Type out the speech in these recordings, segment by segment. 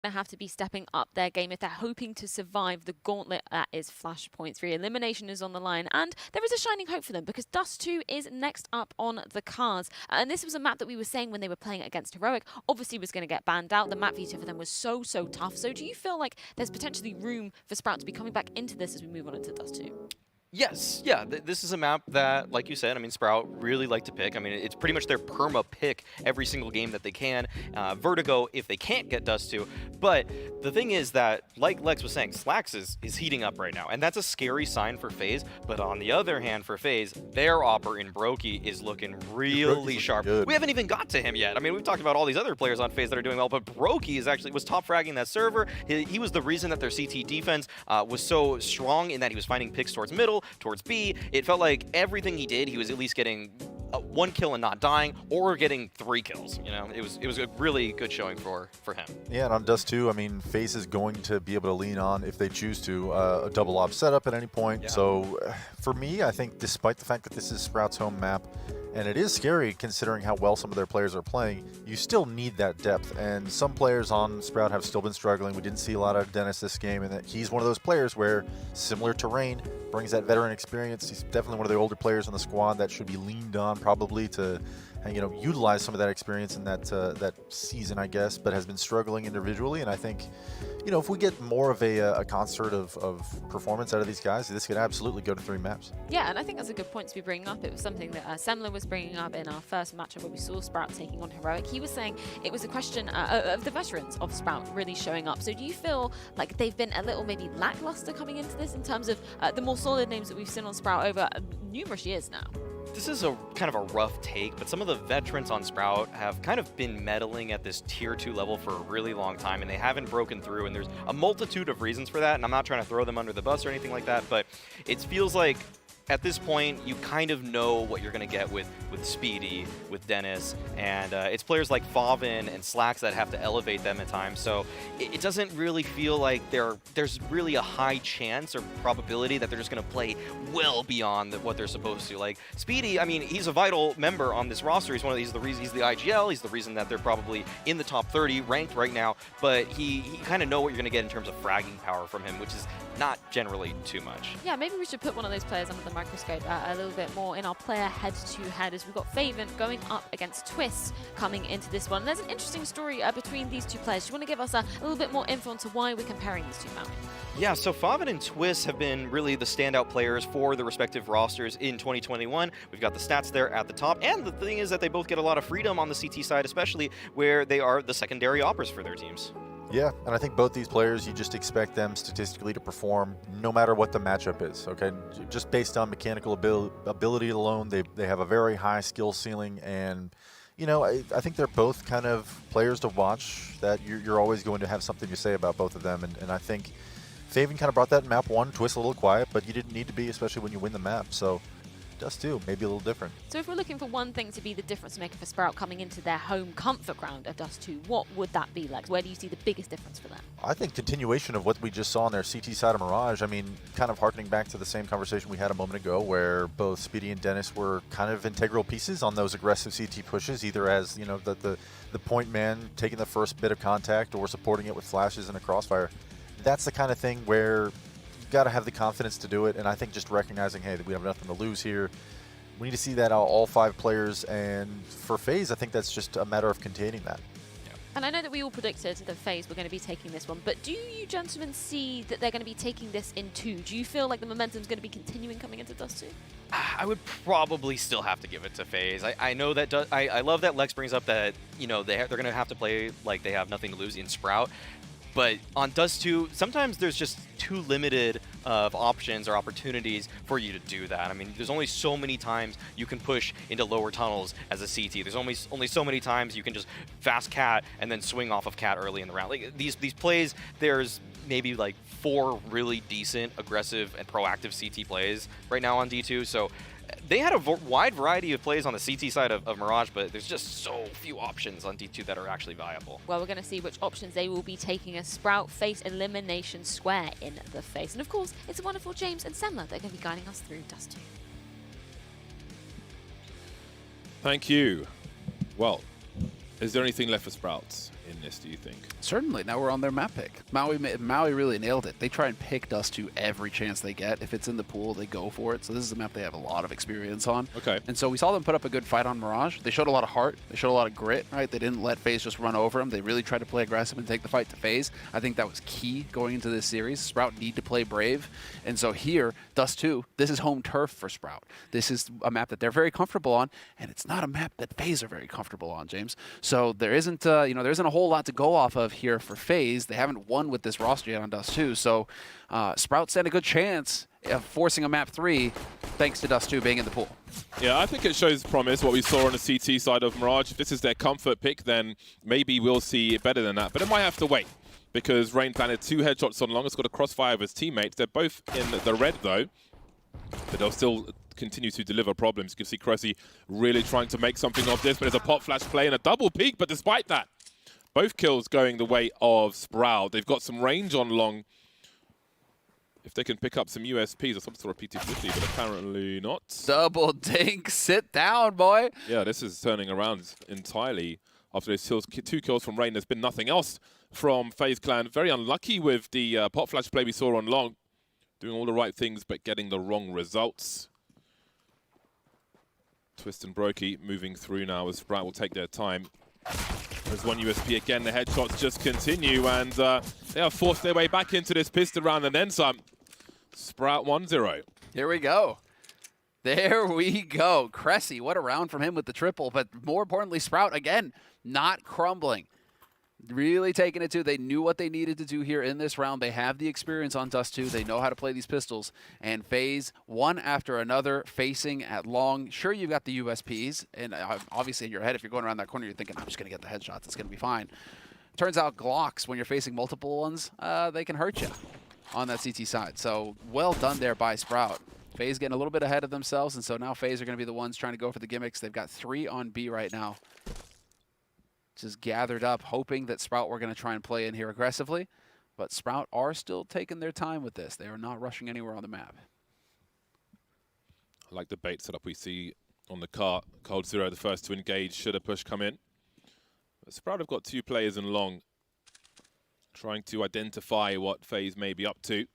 to have to be stepping up their game if they're hoping to survive the gauntlet that is Flashpoint 3. Elimination is on the line, and there is a shining hope for them because Dust 2 is next up on the cards. And this was a map that we were saying when they were playing against Heroic, obviously was going to get banned out. The map veto for them was so tough. So do you feel like there's potentially room for Sprout to be coming back into this as we move on into Dust 2? Yes, yeah, this is a map that, like you said, I mean, Sprout really like to pick. I mean, it's pretty much their perma pick every single game that they can. Vertigo, if they can't get Dust 2. But the thing is that, like Lex was saying, Slacks is heating up right now, and that's a scary sign for FaZe. But on the other hand, for FaZe, their Opper in Brokey is looking really sharp. Good. We haven't even got to him yet. I mean, we've talked about all these other players on FaZe that are doing well, but Brokey was top fragging that server. He was the reason that their CT defense was so strong in that he was finding picks towards middle, towards B. It felt like everything he did, he was at least getting 1 kill and not dying, or getting 3 kills. You know, it was a really good showing for him. Yeah, and on Dust 2, I mean, FaZe is going to be able to lean on, if they choose to, a double op setup at any point. Yeah. So for me, I think despite the fact that this is Sprout's home map, and it is scary considering how well some of their players are playing, you still need that depth. And some players on Sprout have still been struggling. We didn't see a lot of Dennis this game, and that he's one of those players where, similar to Rain, brings that veteran experience. He's definitely one of the older players on the squad that should be leaned on probably to, you know, utilize some of that experience in that season, I guess, but has been struggling individually. And I think, you know, if we get more of a concert of performance out of these guys, this could absolutely go to 3 maps. Yeah, and I think that's a good point to be bringing up. It was something that Semler was bringing up in our first matchup where we saw Sprout taking on Heroic. He was saying it was a question of the veterans of Sprout really showing up. So do you feel like they've been a little maybe lackluster coming into this in terms of the more solid names that we've seen on Sprout over numerous years now? This is a kind of a rough take, but some of the veterans on Sprout have kind of been meddling at this tier 2 level for a really long time, and they haven't broken through, and there's a multitude of reasons for that, and I'm not trying to throw them under the bus or anything like that, but it feels like at this point, you kind of know what you're going to get with Speedy, with Dennis, and it's players like Favin and Slacks that have to elevate them at times. So it doesn't really feel like there's really a high chance or probability that they're just going to play well beyond what they're supposed to. Like Speedy, I mean, he's a vital member on this roster. He's the reason he's the IGL. He's the reason that they're probably in the top 30 ranked right now. But he kind of know what you're going to get in terms of fragging power from him, which is not generally too much. Yeah, maybe we should put one of those players under the microscope a little bit more in our player head-to-head, as we've got Favin going up against Twist coming into this one. There's an interesting story between these two players. Do you want to give us a little bit more info into why we're comparing these two now? Yeah, so Favin and Twist have been really the standout players for the respective rosters in 2021. We've got the stats there at the top, and the thing is that they both get a lot of freedom on the CT side, especially where they are the secondary operas for their teams. Yeah, and I think both these players, you just expect them statistically to perform no matter what the matchup is, okay? Just based on mechanical ability alone, they have a very high skill ceiling, and, you know, I think they're both kind of players to watch that you're always going to have something to say about both of them, and I think Favin kind of brought that in map 1, Twist a little quiet, but you didn't need to be, especially when you win the map, so Dust 2, maybe a little different. So if we're looking for one thing to be the difference maker for Sprout coming into their home comfort ground of Dust 2, what would that be, Lex? Where do you see the biggest difference for them? I think continuation of what we just saw on their CT side of Mirage. I mean, kind of harkening back to the same conversation we had a moment ago where both Speedy and Dennis were kind of integral pieces on those aggressive CT pushes, either as, you know, the point man taking the first bit of contact or supporting it with flashes and a crossfire. That's the kind of thing where you've got to have the confidence to do it, and I think just recognizing, hey, that we have nothing to lose here. We need to see that all 5 players, and for FaZe, I think that's just a matter of containing that. And I know that we all predicted that FaZe were going to be taking this one, but do you gentlemen see that they're going to be taking this in 2? Do you feel like the momentum's going to be continuing coming into Dust 2? I would probably still have to give it to FaZe. I know that I love that Lex brings up that, you know, they're going to have to play like they have nothing to lose in Sprout. But on Dust 2, sometimes there's just too limited of options or opportunities for you to do that. I mean, there's only so many times you can push into lower tunnels as a CT. There's only so many times you can just fast cat and then swing off of cat early in the round. Like these plays, there's maybe like 4 really decent, aggressive, and proactive CT plays right now on D2. So they had a wide variety of plays on the CT side of Mirage, but there's just so few options on D2 that are actually viable. Well, we're going to see which options they will be taking as Sprout face elimination square in the face. And of course, it's a wonderful James and Semler that are going to be guiding us through Dust 2. Thank you. Well, is there anything left for Sprouts? in this, do you think? Certainly. Now we're on their map pick. Maui really nailed it. They try and pick Dust 2 every chance they get. If it's in the pool, they go for it. So this is a map they have a lot of experience on. Okay. And so we saw them put up a good fight on Mirage. They showed a lot of heart. They showed a lot of grit, right? They didn't let FaZe just run over them. They really tried to play aggressive and take the fight to FaZe. I think that was key going into this series. Sprout need to play brave. And so here, Dust 2, this is home turf for Sprout. This is a map that they're very comfortable on, and it's not a map that FaZe are very comfortable on, James. So there isn't, there isn't a whole lot to go off of here for FaZe. They haven't won with this roster yet on Dust 2, so Sprout stand a good chance of forcing a map 3 thanks to Dust 2 being in the pool. Yeah, I think it shows promise, what we saw on the CT side of Mirage. If this is their comfort pick, then maybe we'll see better than that. But it might have to wait, because Rain planted 2 headshots on Long. It's got a crossfire of his teammates. They're both in the red, though, but they'll still continue to deliver problems. You can see Cressy really trying to make something of this, but there's a pop flash play and a double peek. But despite that, both kills going the way of Sprout. They've got some range on Long. If they can pick up some USPs or some sort of PT50, but apparently not. Double dink, sit down, boy. Yeah, this is turning around entirely after those 2 kills from Rain. There's been nothing else from FaZe Clan. Very unlucky with the pop flash play we saw on Long. Doing all the right things, but getting the wrong results. Twist and Brokey moving through now as Sprout will take their time. There's one USP again. The headshots just continue, and they have forced their way back into this pistol round and then some. Sprout 1-0. Here we go. There we go. Cressy, what a round from him with the triple, but more importantly, Sprout, again, not crumbling. Really taking it to. They knew what they needed to do here in this round. They have the experience on Dust 2. They know how to play these pistols. And FaZe, one after another, facing at Long. Sure, you've got the USPs. And obviously in your head, if you're going around that corner, you're thinking, I'm just going to get the headshots. It's going to be fine. Turns out Glocks, when you're facing multiple ones, they can hurt you on that CT side. So well done there by Sprout. FaZe getting a little bit ahead of themselves. And so now FaZe are going to be the ones trying to go for the gimmicks. They've got 3 on B right now. Just gathered up, hoping that Sprout were going to try and play in here aggressively. But Sprout are still taking their time with this. They are not rushing anywhere on the map. I like the bait setup we see on the car. Cold Zero, the first to engage, should a push come in. But Sprout have got 2 players in Long, trying to identify what FaZe may be up to.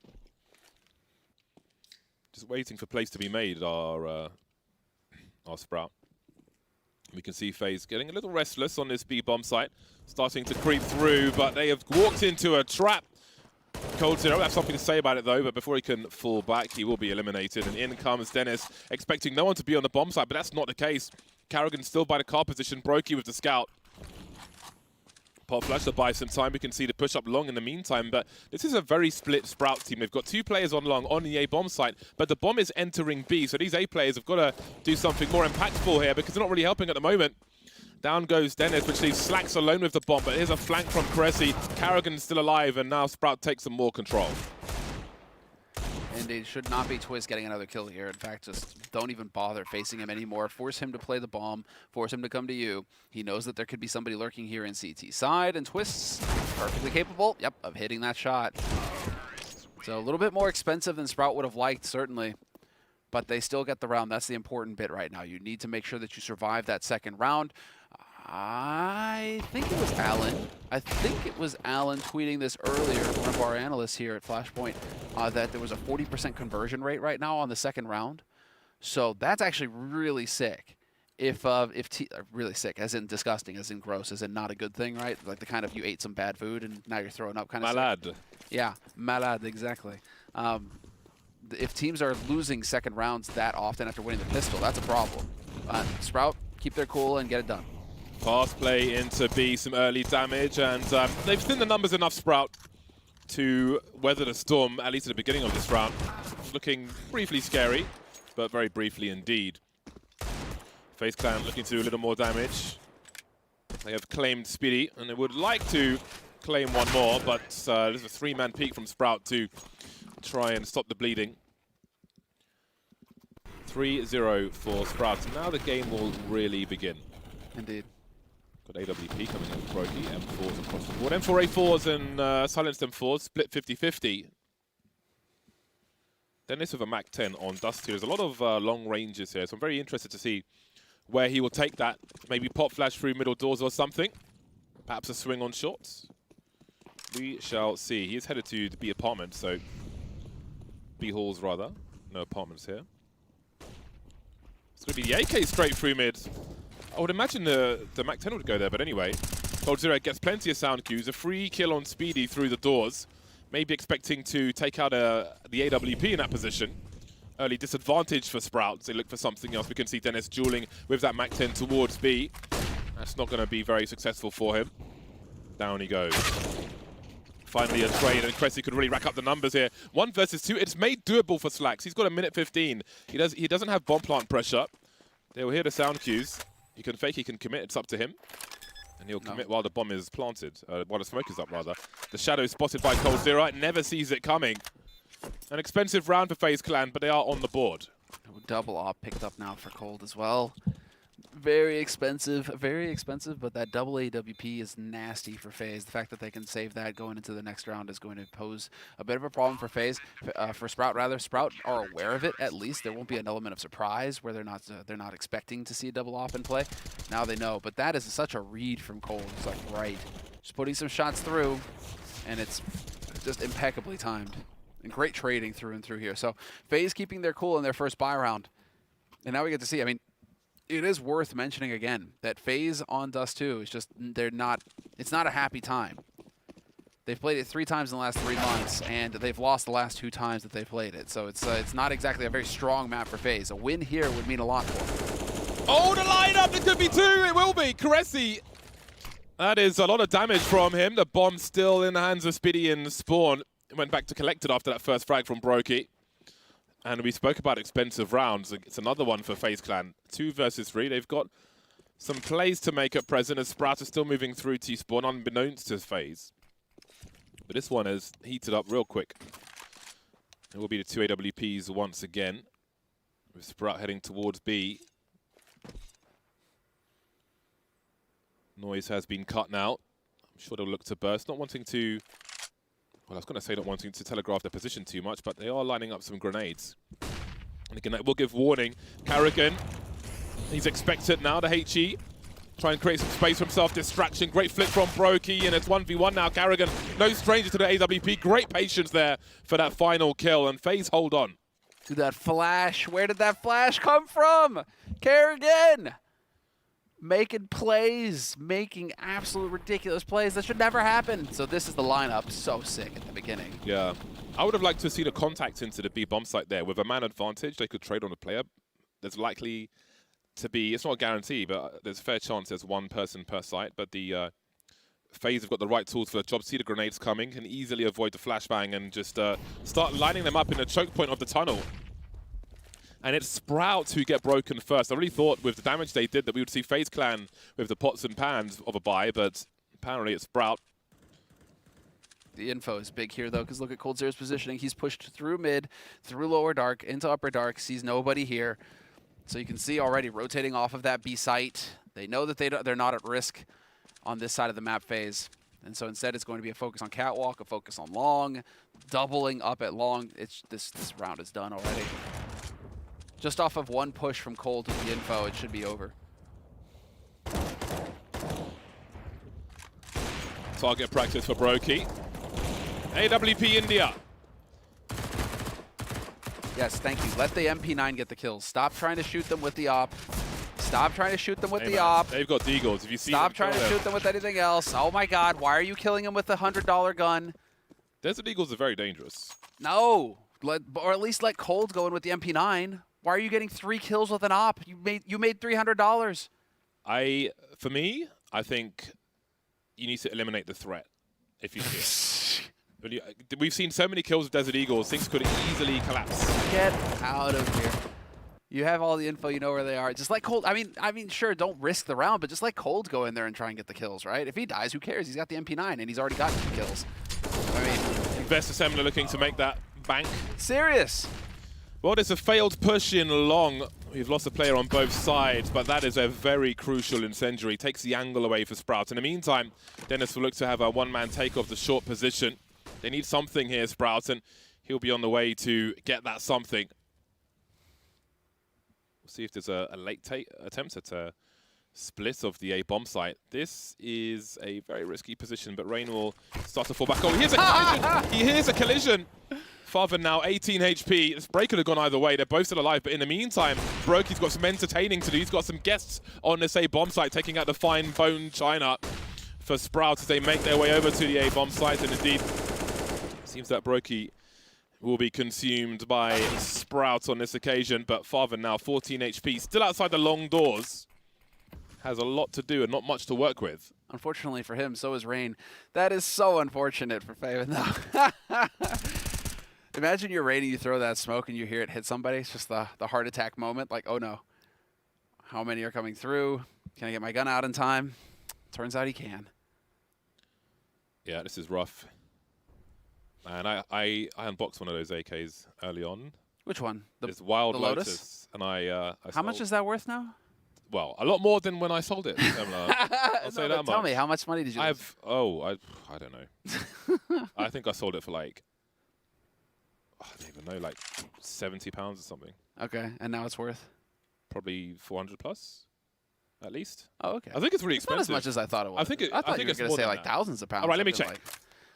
Just waiting for plays to be made are Sprout. We can see FaZe getting a little restless on this B-bomb site, starting to creep through, but they have walked into a trap. Cold Zero have something to say about it, though, but before he can fall back, he will be eliminated. And in comes Dennis, expecting no one to be on the bomb site, but that's not the case. Karrigan still by the car position, Brokey with the scout. Pop flash to buy some time. We can see the push up Long in the meantime, but this is a very split Sprout team. They've got 2 players on Long on the A bomb site, but the bomb is entering B, so these A players have got to do something more impactful here because they're not really helping at the moment. Down goes Dennis, which leaves Slacks alone with the bomb, but here's a flank from Cressy. Karrigan still alive, and now Sprout takes some more control. Indeed, should not be Twist getting another kill here. In fact, just don't even bother facing him anymore. Force him to play the bomb. Force him to come to you. He knows that there could be somebody lurking here in CT side, and Twist's perfectly capable, yep, of hitting that shot. So a little bit more expensive than Sprout would have liked, certainly. But they still get the round. That's the important bit right now. You need to make sure that you survive that second round. I think it was Alan. I think it was Alan tweeting this earlier, one of our analysts here at Flashpoint, that there was a 40% conversion rate right now on the second round. So that's actually really sick. Really sick, as in disgusting, as in gross, as in not a good thing, right? Like the kind of you ate some bad food and now you're throwing up kind of Malade. Sick. Yeah, malade, exactly. If teams are losing second rounds that often after winning the pistol, that's a problem. Sprout, keep their cool and get it done. Fast play into B, some early damage, and they've seen the numbers enough, Sprout, to weather the storm, at least at the beginning of this round. Looking briefly scary, but very briefly indeed. FaZe Clan looking to do a little more damage. They have claimed Speedy, and they would like to claim one more, but there's a 3-man peek from Sprout to try and stop the bleeding. 3-0 for Sprout. Now the game will really begin. Indeed. Got AWP coming in with Brokey, M4s across the board. M4A4s and silenced M4s, split 50-50. Dennis with a Mac 10 on Dust here. There's a lot of long ranges here, so I'm very interested to see where he will take that. Maybe pop flash through middle doors or something. Perhaps a swing on shorts. We shall see. He is headed to the B apartment, so B halls rather. No apartments here. It's going to be the AK straight through mid. I would imagine the MAC-10 would go there, but anyway. Cold Zero gets plenty of sound cues. A free kill on Speedy through the doors. Maybe expecting to take out the AWP in that position. Early disadvantage for Sprout. They look for something else. We can see Dennis dueling with that MAC-10 towards B. That's not going to be very successful for him. Down he goes. Finally a trade, and Cressy could really rack up the numbers here. 1 versus 2. It's made doable for Slacks. He's got a minute 15. He doesn't have bomb plant pressure. They will hear the sound cues. He can fake, he can commit. It's up to him. And he'll commit while the bomb is planted, while the smoke is up, rather. The shadow spotted by Cold Zero. Never sees it coming. An expensive round for FaZe Clan, but they are on the board. Double op picked up now for Cold as well. Very expensive, but that double AWP is nasty for FaZe. The fact that they can save that going into the next round is going to pose a bit of a problem for FaZe, for Sprout rather. Sprout are aware of it at least. There won't be an element of surprise where they're not expecting to see a double op in play. Now they know, but that is such a read from Cold. It's like right, just putting some shots through, and it's just impeccably timed. And great trading through and through here. So FaZe keeping their cool in their first buy round, and now we get to see. I mean, it is worth mentioning again that FaZe on Dust 2 is just, it's not a happy time. They've played it 3 times in the last 3 months, and they've lost the last 2 times that they've played it. So it's not exactly a very strong map for FaZe. A win here would mean a lot for them. Oh, the lineup! It could be 2. It will be. Cressy. That is a lot of damage from him. The bomb still in the hands of Spiddy and Spawn. It went back to collect it after that first frag from Brokey. And we spoke about expensive rounds. It's another one for FaZe Clan. 2 versus 3. They've got some plays to make at present as Sprout is still moving through to Spawn unbeknownst to FaZe. But this one has heated up real quick. It will be the 2 AWPs once again. With Sprout heading towards B. Noise has been cut now. I'm sure they'll look to burst. Not wanting to... Well, I was going to say not wanting to telegraph their position too much, but they are lining up some grenades. And again, that will give warning. Carrigan, he's expected now, the HE. Try and create some space for himself. Distraction, great flick from Brokey, and it's 1v1 now. Carrigan, no stranger to the AWP. Great patience there for that final kill, and FaZe hold on. To that flash. Where did that flash come from? Carrigan! Making plays, making absolute ridiculous plays. That should never happen. So this is the lineup. So sick at the beginning. Yeah. I would have liked to see the contact into the B bomb site there. With a man advantage, they could trade on a player. There's likely to be, it's not a guarantee, but there's a fair chance there's 1 person per site. But the FaZe have got the right tools for the job. See the grenades coming, can easily avoid the flashbang and just start lining them up in the choke point of the tunnel. And it's Sprout who get broken first. I really thought with the damage they did that we would see FaZe Clan with the pots and pans of a buy, but apparently it's Sprout. The info is big here, though, because look at Cold Zero's positioning. He's pushed through mid, through lower dark, into upper dark, sees nobody here. So you can see already rotating off of that B site. They know that they're not at risk on this side of the map phase. And so instead it's going to be a focus on catwalk, a focus on long, doubling up at long. This round is done already. Just off of 1 push from Cold with the info, it should be over. Target practice for Brokey. AWP India. Yes, thank you. Let the MP9 get the kills. Stop trying to shoot them with the op. Stop trying to shoot them with the op. They've got deagles. If you see Stop trying to shoot them with anything else. Oh my god, why are you killing them with a $100 gun? Desert Eagles are very dangerous. No. Or at least let Cold go in with the MP9. Why are you getting 3 kills with an op? You made $300. For me, I think you need to eliminate the threat if you see it. We've seen so many kills with Desert Eagles, things could easily collapse. Get out of here. You have all the info, you know where they are. Just let Cold, I mean, sure, don't risk the round, but just let Cold go in there and try and get the kills, right? If he dies, who cares? He's got the MP9 and he's already got 2 kills. I mean, Invest Assembler looking to make that bank. Serious. Well, it's a failed push in long. We've lost a player on both sides, but that is a very crucial incendiary. Takes the angle away for Sprout. In the meantime, Dennis will look to have a 1-man take of the short position. They need something here, Sprout, and he'll be on the way to get that something. We'll see if there's a late attempt at split of the A bomb site. This is a very risky position, but Rain will start to fall back. Oh, here's a collision! He hears a collision! Father now 18 HP. This break could have gone either way. They're both still alive, but in the meantime, Brokey's got some entertaining to do. He's got some guests on this A bomb site, taking out the fine bone China for Sprout as they make their way over to the A bomb site. And indeed, it seems that Brokey will be consumed by Sprout on this occasion, but Father now 14 HP, still outside the long doors. Has a lot to do and not much to work with. Unfortunately for him, so is Rain. That is so unfortunate for Faven, though. Imagine you're Rain and you throw that smoke and you hear it hit somebody. It's just the heart attack moment. Like, oh no. How many are coming through? Can I get my gun out in time? Turns out he can. Yeah, this is rough. And I unboxed one of those AKs early on. Which one? It's Wild the Lotus. And I How much is that worth now? Well, a lot more than when I sold it. I'll say that much. Tell me, how much money did you lose? I don't know. I think I sold it for like, I don't even know, like £70 or something. Okay, and now it's worth? Probably 400 plus, at least. Oh, okay. I think it's really expensive. Not as much as I thought it was. I think you were going to say like thousands of pounds. All right, let me check.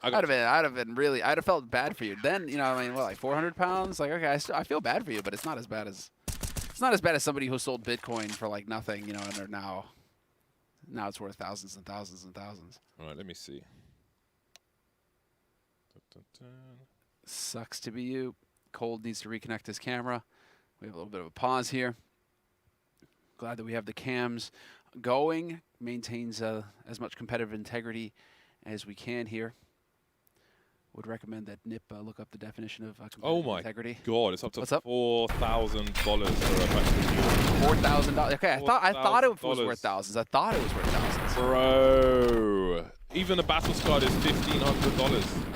Like, I'd have been really, I'd have felt bad for you. Then, you know, I mean, what, like 400 pounds? Like, okay, I feel bad for you, but it's not as bad as, somebody who sold Bitcoin for like nothing, you know, and they're now it's worth thousands and thousands and thousands. All right, let me see. Sucks to be you. Cold needs to reconnect his camera. We have a little bit of a pause here. Glad that we have the cams going. Maintains as much competitive integrity as we can here. Would recommend that Nip look up the definition of competitive integrity. God, it's up to What's up? $4,000 for a match. $4,000. Okay, I thought it was worth thousands. I thought it was worth thousands. Bro, even a battle squad is $1,500.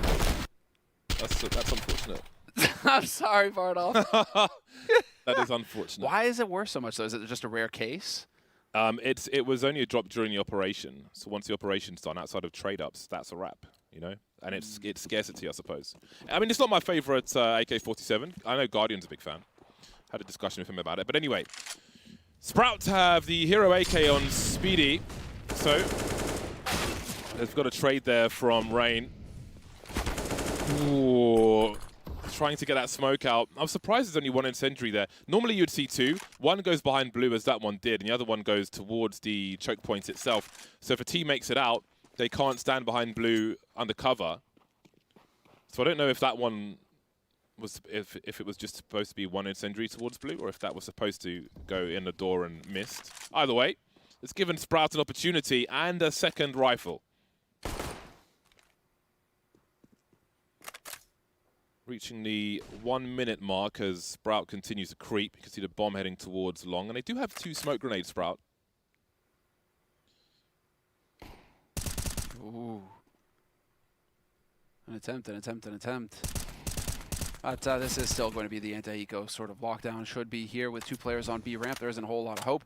That's unfortunate. I'm sorry, Bardolph. That is unfortunate. Why is it worth so much though? Is it just a rare case? It was only a drop during the operation. So once the operation's done, outside of trade ups, that's a wrap. You know, and it's scarcity, I suppose. I mean, it's not my favorite AK-47. I know Guardian's a big fan. Had a discussion with him about it. But anyway, Sprout have the hero AK on Speedy, so they've got a trade there from Rain. Ooh. Trying to get that smoke out. I'm surprised there's only one incendiary there. Normally you'd see two. One goes behind blue as that one did, and the other one goes towards the choke point itself. So if a team makes it out, they can't stand behind blue undercover. So I don't know if that one was, if it was just supposed to be one incendiary towards blue, or if that was supposed to go in the door and missed. Either way, it's given Sprout an opportunity and a second rifle. Reaching the 1 minute mark as Sprout continues to creep. You can see the bomb heading towards long. And they do have 2 smoke grenades, Sprout. Ooh. An attempt. But this is still going to be the anti-eco sort of lockdown. Should be here with 2 players on B ramp. There isn't a whole lot of hope.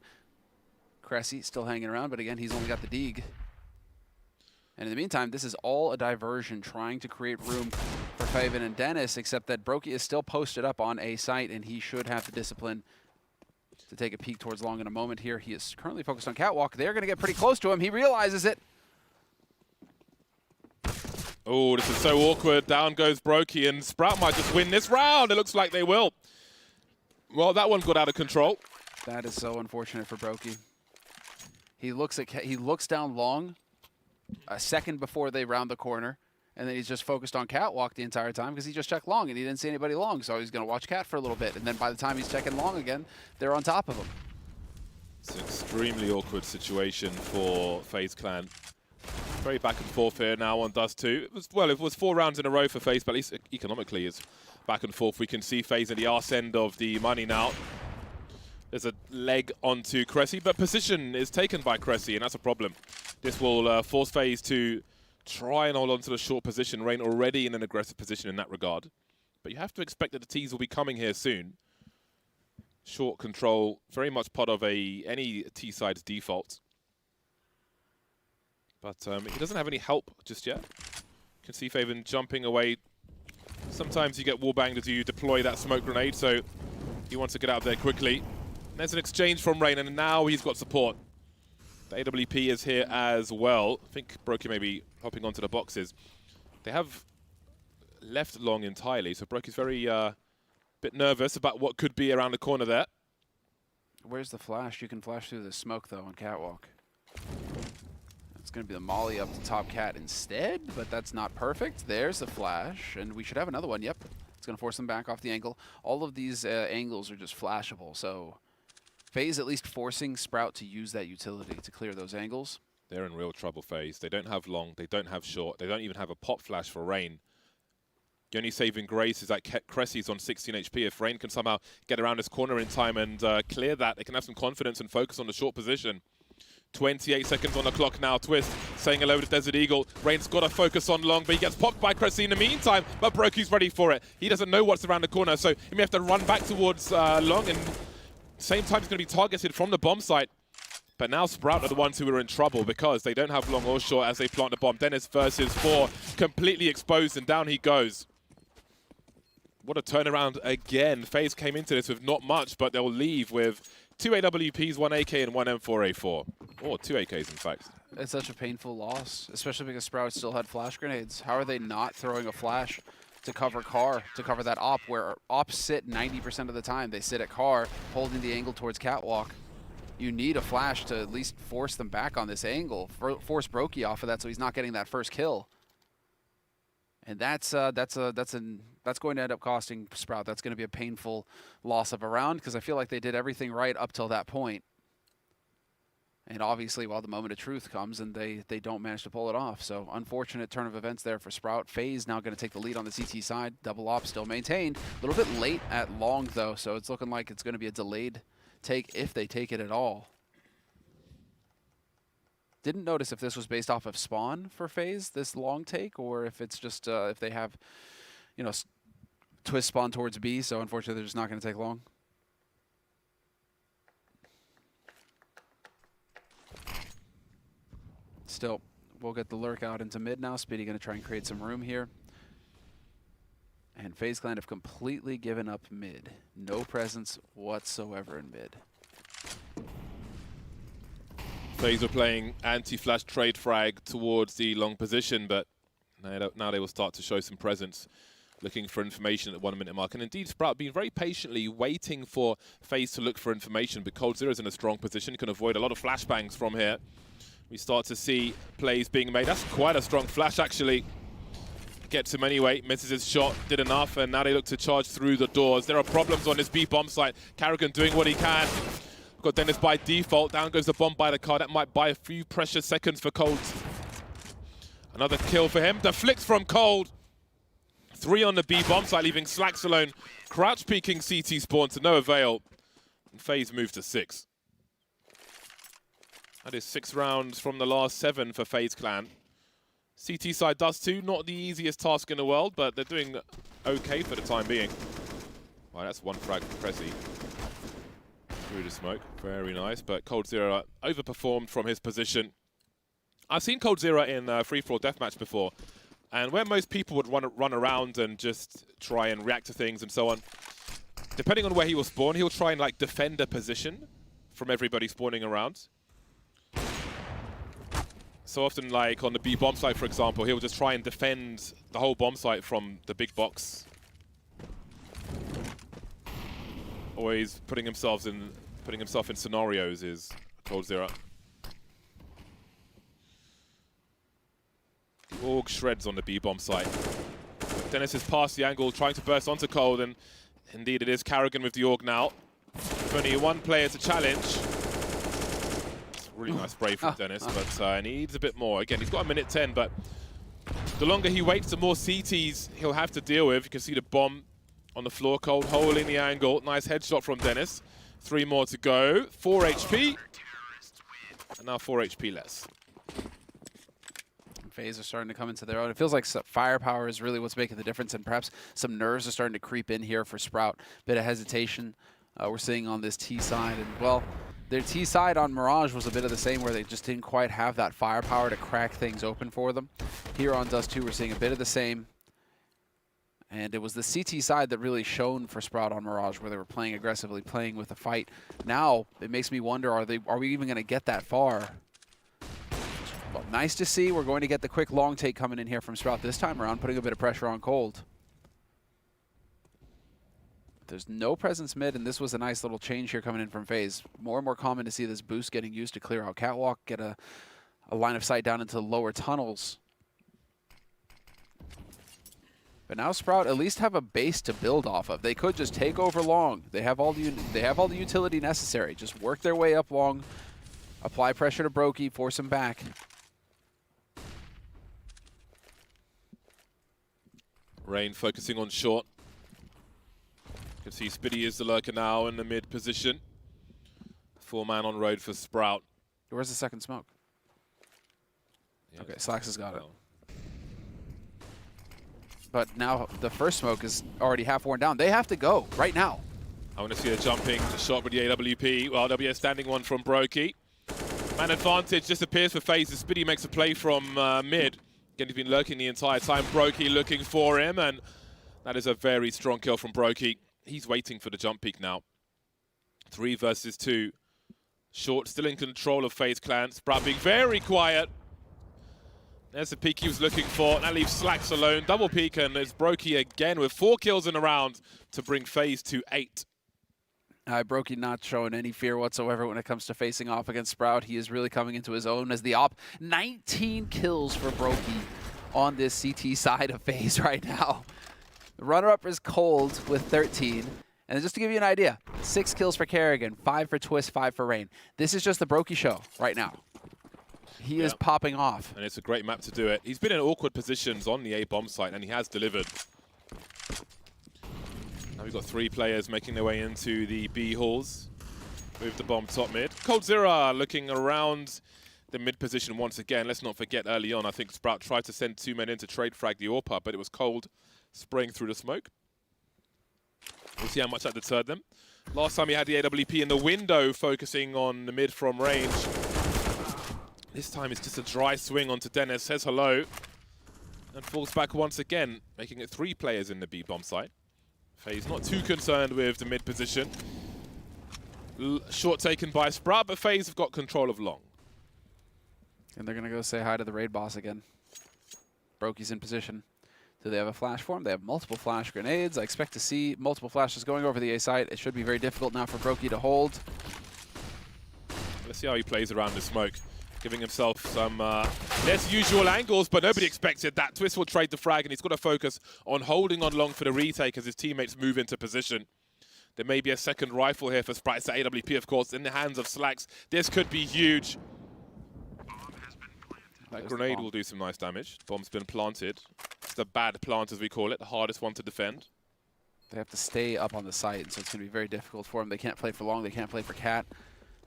Cressy still hanging around, but again, he's only got the Deeg. And in the meantime, this is all a diversion, trying to create room for Faven and Dennis, except that Brokey is still posted up on A site, and he should have the discipline to take a peek towards long in a moment here. He is currently focused on Catwalk. They're going to get pretty close to him. He realizes it. Oh, this is so awkward. Down goes Brokey, and Sprout might just win this round. It looks like they will. Well, that one got out of control. That is so unfortunate for Brokey. He looks down long a second before they round the corner, and then he's just focused on Catwalk the entire time because he just checked long and he didn't see anybody long, so he's going to watch Cat for a little bit, and then by the time he's checking long again, they're on top of him. It's an extremely awkward situation for FaZe Clan. Very back and forth here now on Dust 2. It was 4 rounds in a row for FaZe, but at least economically it's back and forth. We can see FaZe at the arse end of the money now. There's a leg onto Cressy, but position is taken by Cressy, and that's a problem. This will force FaZe to try and hold on to the short position. Rain already in an aggressive position in that regard. But you have to expect that the T's will be coming here soon. Short control, very much part of any T-side's default. But he doesn't have any help just yet. You can see Faven jumping away. Sometimes you get wallbanged as you deploy that smoke grenade, so he wants to get out there quickly. There's an exchange from Rain, and now he's got support. The AWP is here as well. I think Brokey may be hopping onto the boxes. They have left long entirely, so Brokey's very bit nervous about what could be around the corner there. Where's the flash? You can flash through the smoke, though, on Catwalk. It's going to be the molly up to top cat instead, but that's not perfect. There's the flash, and we should have another one. Yep. It's going to force them back off the angle. All of these angles are just flashable, so FaZe at least forcing Sprout to use that utility to clear those angles. They're in real trouble, FaZe. They don't have long, they don't have short, they don't even have a pop flash for Rain. The only saving grace is that Cressy's on 16 HP. If Rain can somehow get around this corner in time and clear that, they can have some confidence and focus on the short position. 28 seconds on the clock now. Twist saying hello to Desert Eagle. Rain's got to focus on long, but he gets popped by Cressy in the meantime, but Brokey's ready for it. He doesn't know what's around the corner, so he may have to run back towards long, and same time he's going to be targeted from the bomb site. But now Sprout are the ones who are in trouble because they don't have long or short as they plant the bomb. Dennis versus 4, completely exposed, and down he goes. What a turnaround again. FaZe came into this with not much, but they'll leave with 2 AWPs, 1 AK, and 1 M4A4. Or 2 AKs, in fact. It's such a painful loss, especially because Sprout still had flash grenades. How are they not throwing a flash to cover car, to cover that op, where ops sit 90% of the time? They sit at car, holding the angle towards Catwalk. You need a flash to at least force them back on this angle, force Brokey off of that so he's not getting that first kill. And that's going to end up costing Sprout. That's going to be a painful loss of a round because I feel like they did everything right up till that point. And obviously, well, the moment of truth comes and they don't manage to pull it off. So unfortunate turn of events there for Sprout. FaZe now going to take the lead on the CT side. Double op still maintained. A little bit late at long, though, so it's looking like it's going to be a delayed take if they take it at all. Didn't notice if this was based off of spawn for FaZe, this long take, or if it's just if they have, you know, twist spawn towards B, so unfortunately they're just not going to take long. Still, we'll get the lurk out into mid now. Speedy going to try and create some room here. And FaZe Clan have completely given up mid. No presence whatsoever in mid. FaZe are playing anti-flash trade frag towards the long position, but now they will start to show some presence, looking for information at the 1 minute mark. And indeed, Sprout being very patiently waiting for FaZe to look for information, but Cold0 is in a strong position, can avoid a lot of flashbangs from here. We start to see plays being made. That's quite a strong flash, actually. Gets him anyway, misses his shot, did enough, and now they look to charge through the doors. There are problems on this B bomb site. Carrigan doing what he can. Got Dennis by default. Down goes the bomb by the car. That might buy a few precious seconds for Cold. Another kill for him. The flicks from Cold. 3 on the B bomb site, leaving Slacks alone. Crouch peeking CT spawn to no avail. And FaZe move to 6. That is 6 rounds from the last 7 for FaZe Clan. CT side does too. Not the easiest task in the world, but they're doing okay for the time being. Well, that's 1 frag for Cressy. Through the smoke, very nice, but Cold0 overperformed from his position. I've seen Cold0 in free-for-all deathmatch before, and where most people would run around and just try and react to things and so on, depending on where he will spawn, he'll try and like defend a position from everybody spawning around. So often, like on the B bomb site, for example, he'll just try and defend the whole bomb site from the big box. Always putting himself in scenarios is Cold0. Org shreds on the B bomb site. Dennis is past the angle, trying to burst onto Cold, and indeed it is Carrigan with the Org now. With only 1 player to challenge. It's a really nice spray from Dennis, but needs a bit more. Again, he's got 1 minute 10, but the longer he waits, the more CTs he'll have to deal with. You can see the bomb on the floor, Cold holding the angle. Nice headshot from Dennis. 3 more to go. 4 HP. And now 4 HP less. FaZe are starting to come into their own. It feels like firepower is really what's making the difference, and perhaps some nerves are starting to creep in here for Sprout. Bit of hesitation we're seeing on this T side. And, well, their T side on Mirage was a bit of the same, where they just didn't quite have that firepower to crack things open for them. Here on Dust 2, we're seeing a bit of the same. And it was the CT side that really shone for Sprout on Mirage, where they were playing aggressively, playing with a fight. Now, it makes me wonder, are we even going to get that far Well, nice to see. We're going to get the quick long take coming in here from Sprout this time around, putting a bit of pressure on Cold. There's no presence mid, and this was a nice little change here coming in from FaZe. More and more common to see this boost getting used to clear out Catwalk, get a line of sight down into the lower tunnels. But now Sprout at least have a base to build off of. They could just take over long. They have all the utility necessary. Just work their way up long, apply pressure to Brokey, force him back. Rain focusing on short. You can see Spitty is the lurker now in the mid position. 4-man on road for Sprout. Where's the second smoke? Yeah. Okay, Slacks has got it. But now the first smoke is already half worn down. They have to go right now. I want to see a jumping shot with the AWP. Well, there'll be a standing one from Brokey. Man advantage disappears for FaZe as Spitty makes a play from mid. Again, he's been lurking the entire time. Brokey looking for him, and that is a very strong kill from Brokey. He's waiting for the jump peak now. 3 versus 2. Short still in control of FaZe Clan. Sprout being very quiet. There's the peek he was looking for. That leaves Slacks alone. Double peek, and it's Brokey again with 4 kills in a round to bring FaZe to 8. Brokey not showing any fear whatsoever when it comes to facing off against Sprout. He is really coming into his own as the op. 19 kills for Brokey on this CT side of FaZe right now. The runner-up is Cold with 13. And just to give you an idea, 6 kills for Kerrigan, 5 for Twist, 5 for Rain. This is just the Brokey show right now. He is popping off. And it's a great map to do it. He's been in awkward positions on the A bomb site, and he has delivered. Now we've got 3 players making their way into the B halls. Move the bomb top mid. Coldzera looking around the mid position once again. Let's not forget early on, I think Sprout tried to send 2 men in to trade frag the AWP, but it was Cold spraying through the smoke. We'll see how much that deterred them. Last time he had the AWP in the window, focusing on the mid from range. This time it's just a dry swing onto Dennis, says hello, and falls back once again, making it 3 players in the B bomb site. FaZe not too concerned with the mid position. Short taken by Sprout, but FaZe have got control of long. And they're going to go say hi to the raid boss again. Brokey's in position. Do they have a flash for him? They have multiple flash grenades. I expect to see multiple flashes going over the A site. It should be very difficult now for Brokey to hold. Let's see how he plays around the smoke. Giving himself some less usual angles, but nobody expected that. Twist will trade the frag, and he's got to focus on holding on long for the retake as his teammates move into position. There may be a second rifle here for Sprite. It's the AWP, of course, in the hands of Slacks. This could be huge. That grenade will do some nice damage. Bomb's been planted. It's the bad plant, as we call it, the hardest one to defend. They have to stay up on the site, so it's going to be very difficult for them. They can't play for long. They can't play for Cat.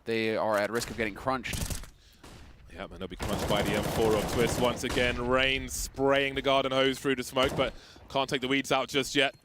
They are at risk of getting crunched. Yeah, and they'll be crunched by the M4 of Twist once again. Rain spraying the garden hose through the smoke, but can't take the weeds out just yet.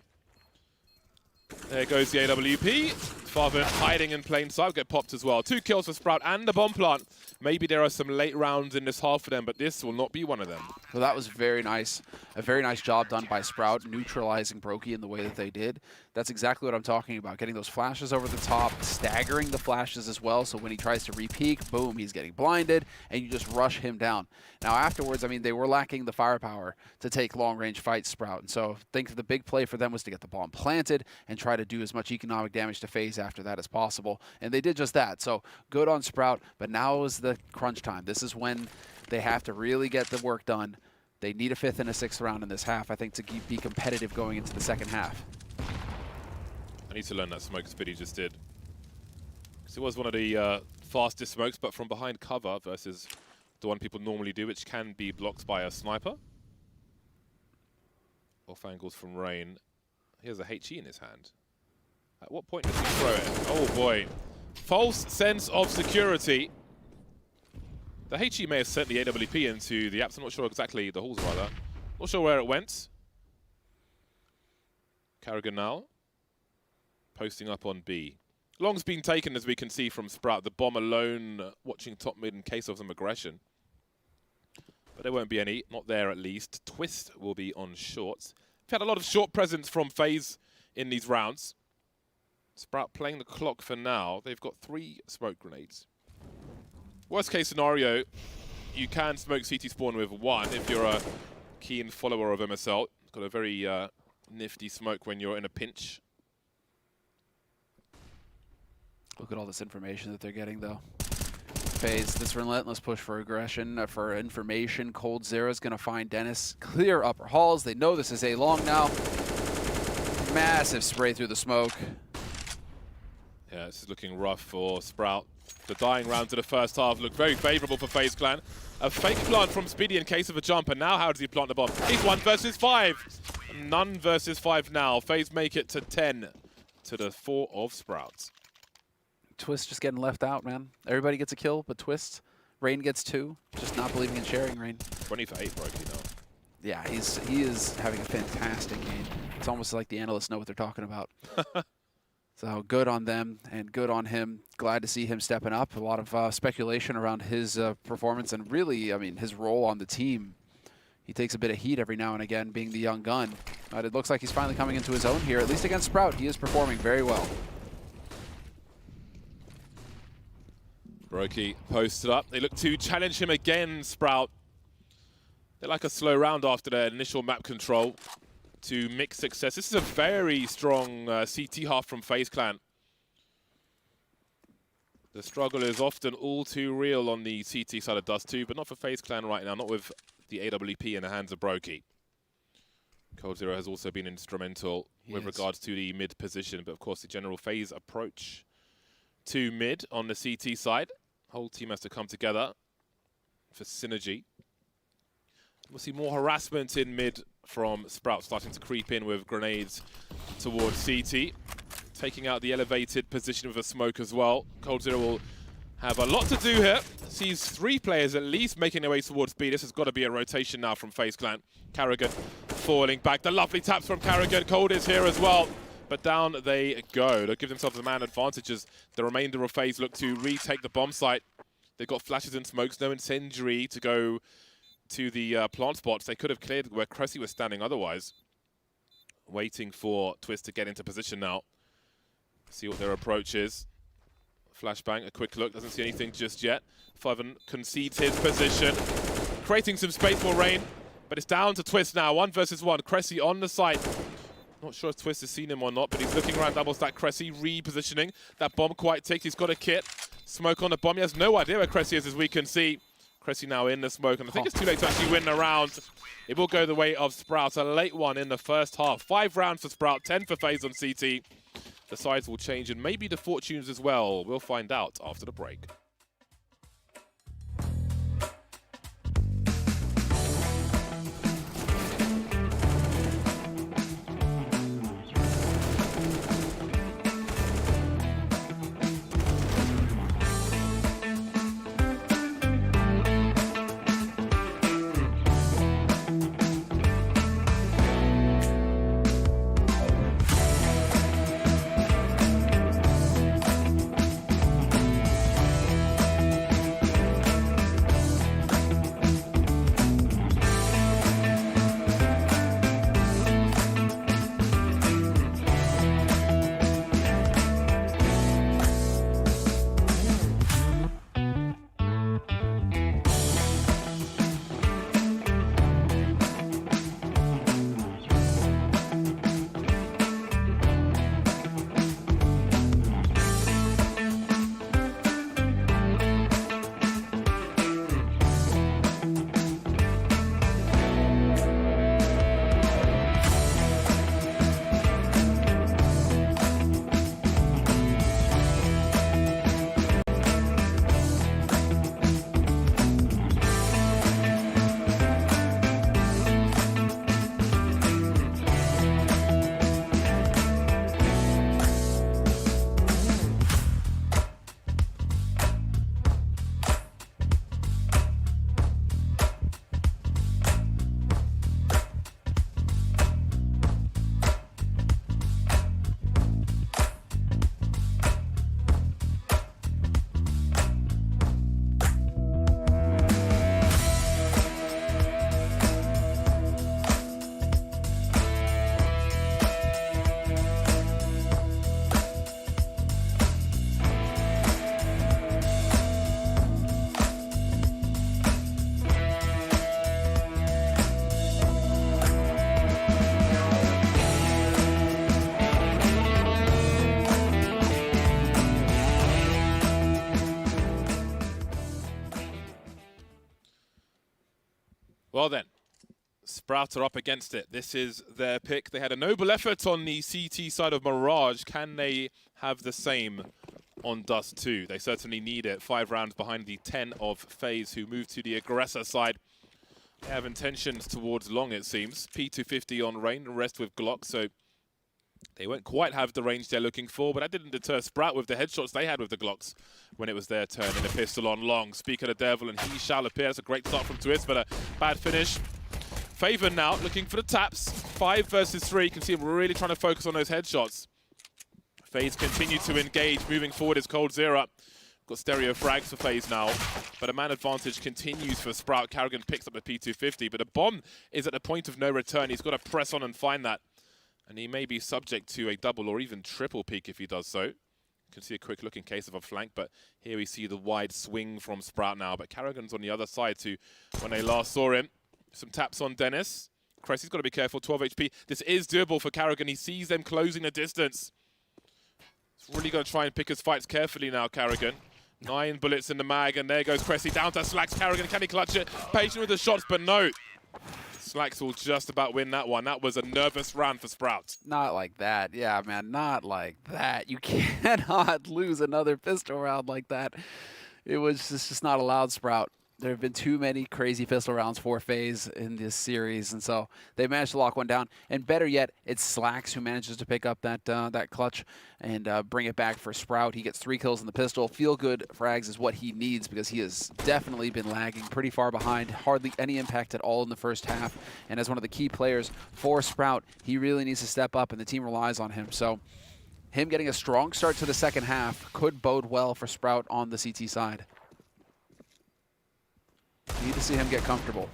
There goes the AWP. Farvin hiding in plain sight, get popped as well. 2 kills for Sprout and the bomb plant. Maybe there are some late rounds in this half for them, but this will not be one of them. So that was very nice. A very nice job done by Sprout, neutralizing Brokey in the way that they did. That's exactly what I'm talking about. Getting those flashes over the top, staggering the flashes as well, so when he tries to re-peek, boom, he's getting blinded, and you just rush him down. Now afterwards, I mean, they were lacking the firepower to take long-range fights, Sprout. And so I think the big play for them was to get the bomb planted and try to do as much economic damage to FaZe after that as possible. And they did just that. So good on Sprout, but now is the crunch time. This is when they have to really get the work done. They need a 5th and a 6th round in this half, I think, to be competitive going into the second half. I need to learn that smoke Spitty just did. Because it was one of the fastest smokes, but from behind cover versus the one people normally do, which can be blocked by a sniper. Off angles from Rain. He has a HE in his hand. At what point does he throw it? Oh boy. False sense of security. The HE may have sent the AWP into the apps. I'm not sure exactly, the halls rather. Not sure where it went. Kerrigan now. Posting up on B. Long's been taken, as we can see from Sprout. The bomb alone, watching top mid in case of some aggression. But there won't be any, not there at least. Twist will be on short. We've had a lot of short presence from FaZe in these rounds. Sprout playing the clock for now. They've got 3 smoke grenades. Worst case scenario, you can smoke CT spawn with one if you're a keen follower of MSL. It's got a very nifty smoke when you're in a pinch. Look at all this information that they're getting, though. FaZe, this relentless push for aggression, for information. Cold Zero is going to find Dennis. Clear upper halls. They know this is A long now. Massive spray through the smoke. Yeah, this is looking rough for Sprout. The dying rounds of the first half look very favorable for FaZe Clan. A fake plant from Speedy in case of a jump, and now how does he plant the bomb? He's 1 versus 5. None versus 5 now. FaZe make it to 10 to the 4 of Sprouts. Twist just getting left out, man. Everybody gets a kill, but Twist. Rain gets 2. Just not believing in sharing, Rain. 20 for 8, Brokey now. Yeah, he is having a fantastic game. It's almost like the analysts know what they're talking about. So good on them and good on him. Glad to see him stepping up. A lot of speculation around his performance and really, I mean, his role on the team. He takes a bit of heat every now and again, being the young gun. But it looks like he's finally coming into his own here, at least against Sprout. He is performing very well. Brokey posted up. They look to challenge him again, Sprout. They like a slow round after their initial map control to mix success. This is a very strong CT half from FaZe Clan. The struggle is often all too real on the CT side of Dust 2, but not for FaZe Clan right now, not with the AWP in the hands of Brokey. Cold Zero has also been instrumental with regards to the mid position, but of course the general FaZe approach to mid on the CT side. Whole team has to come together for synergy. We'll see more harassment in mid from Sprout, starting to creep in with grenades towards CT. Taking out the elevated position with a smoke as well. Cold Zero will have a lot to do here. Sees 3 players at least making their way towards B. This has got to be a rotation now from FaZe Clan. Carrigan falling back. The lovely taps from Carrigan. Cold is here as well. But down they go. They'll give themselves a man advantage as the remainder of FaZe look to retake the bomb site. They've got flashes and smokes, no incendiary to go to the plant spots. They could have cleared where Cressy was standing otherwise. Waiting for Twist to get into position now. See what their approach is. Flashbang, a quick look, doesn't see anything just yet. Fiven concedes his position. Creating some space for Rain, but it's down to Twist now. 1 versus 1. Cressy on the site. Not sure if Twist has seen him or not, but he's looking around double stack. Cressy repositioning. That bomb quite ticked. He's got a kit. Smoke on the bomb. He has no idea where Cressy is, as we can see. Cressy now in the smoke, and I think it's too late to actually win the round. It will go the way of Sprout. A late one in the first half. 5 rounds for Sprout, 10 for FaZe on CT. The sides will change, and maybe the fortunes as well. We'll find out after the break. Well then, Sprout are up against it. This is their pick. They had a noble effort on the CT side of Mirage. Can they have the same on Dust 2? They certainly need it. 5 rounds behind the 10 of FaZe, who moved to the aggressor side. They have intentions towards long, it seems. P250 on Rain, the rest with Glock, so they won't quite have the range they're looking for, but that didn't deter Sprout with the headshots they had with the Glocks when it was their turn in a pistol on long. Speak of the devil, and he shall appear. That's a great start from Twist, but a bad finish. Favor now looking for the taps. 5 versus 3. You can see him really trying to focus on those headshots. FaZe continue to engage. Moving forward is Cold Zero. Got stereo frags for FaZe now, but a man advantage continues for Sprout. Karrigan picks up the P250, but a bomb is at the point of no return. He's got to press on and find that, and he may be subject to a double or even triple peek if he does so. You can see a quick look in case of a flank, but here we see the wide swing from Sprout now, but Karrigan's on the other side too when they last saw him. Some taps on Dennis. Cressy's got to be careful, 12 HP. This is doable for Karrigan. He sees them closing the distance. He's really got to try and pick his fights carefully now, Karrigan. 9 bullets in the mag, and there goes Cressy down to Slacks. Karrigan, can he clutch it? Patient with the shots, but no. Slacks will just about win that one. That was a nervous round for Sprout. Not like that. Yeah, man, not like that. You cannot lose another pistol round like that. It's just not allowed, Sprout. There have been too many crazy pistol rounds for FaZe in this series, and so they managed to lock one down. And better yet, it's Slacks who manages to pick up that clutch and bring it back for Sprout. He gets 3 kills in the pistol. Feel-good frags is what he needs because he has definitely been lagging pretty far behind. Hardly any impact at all in the first half. And as one of the key players for Sprout, he really needs to step up, and the team relies on him. So him getting a strong start to the second half could bode well for Sprout on the CT side. Need to see him get comfortable.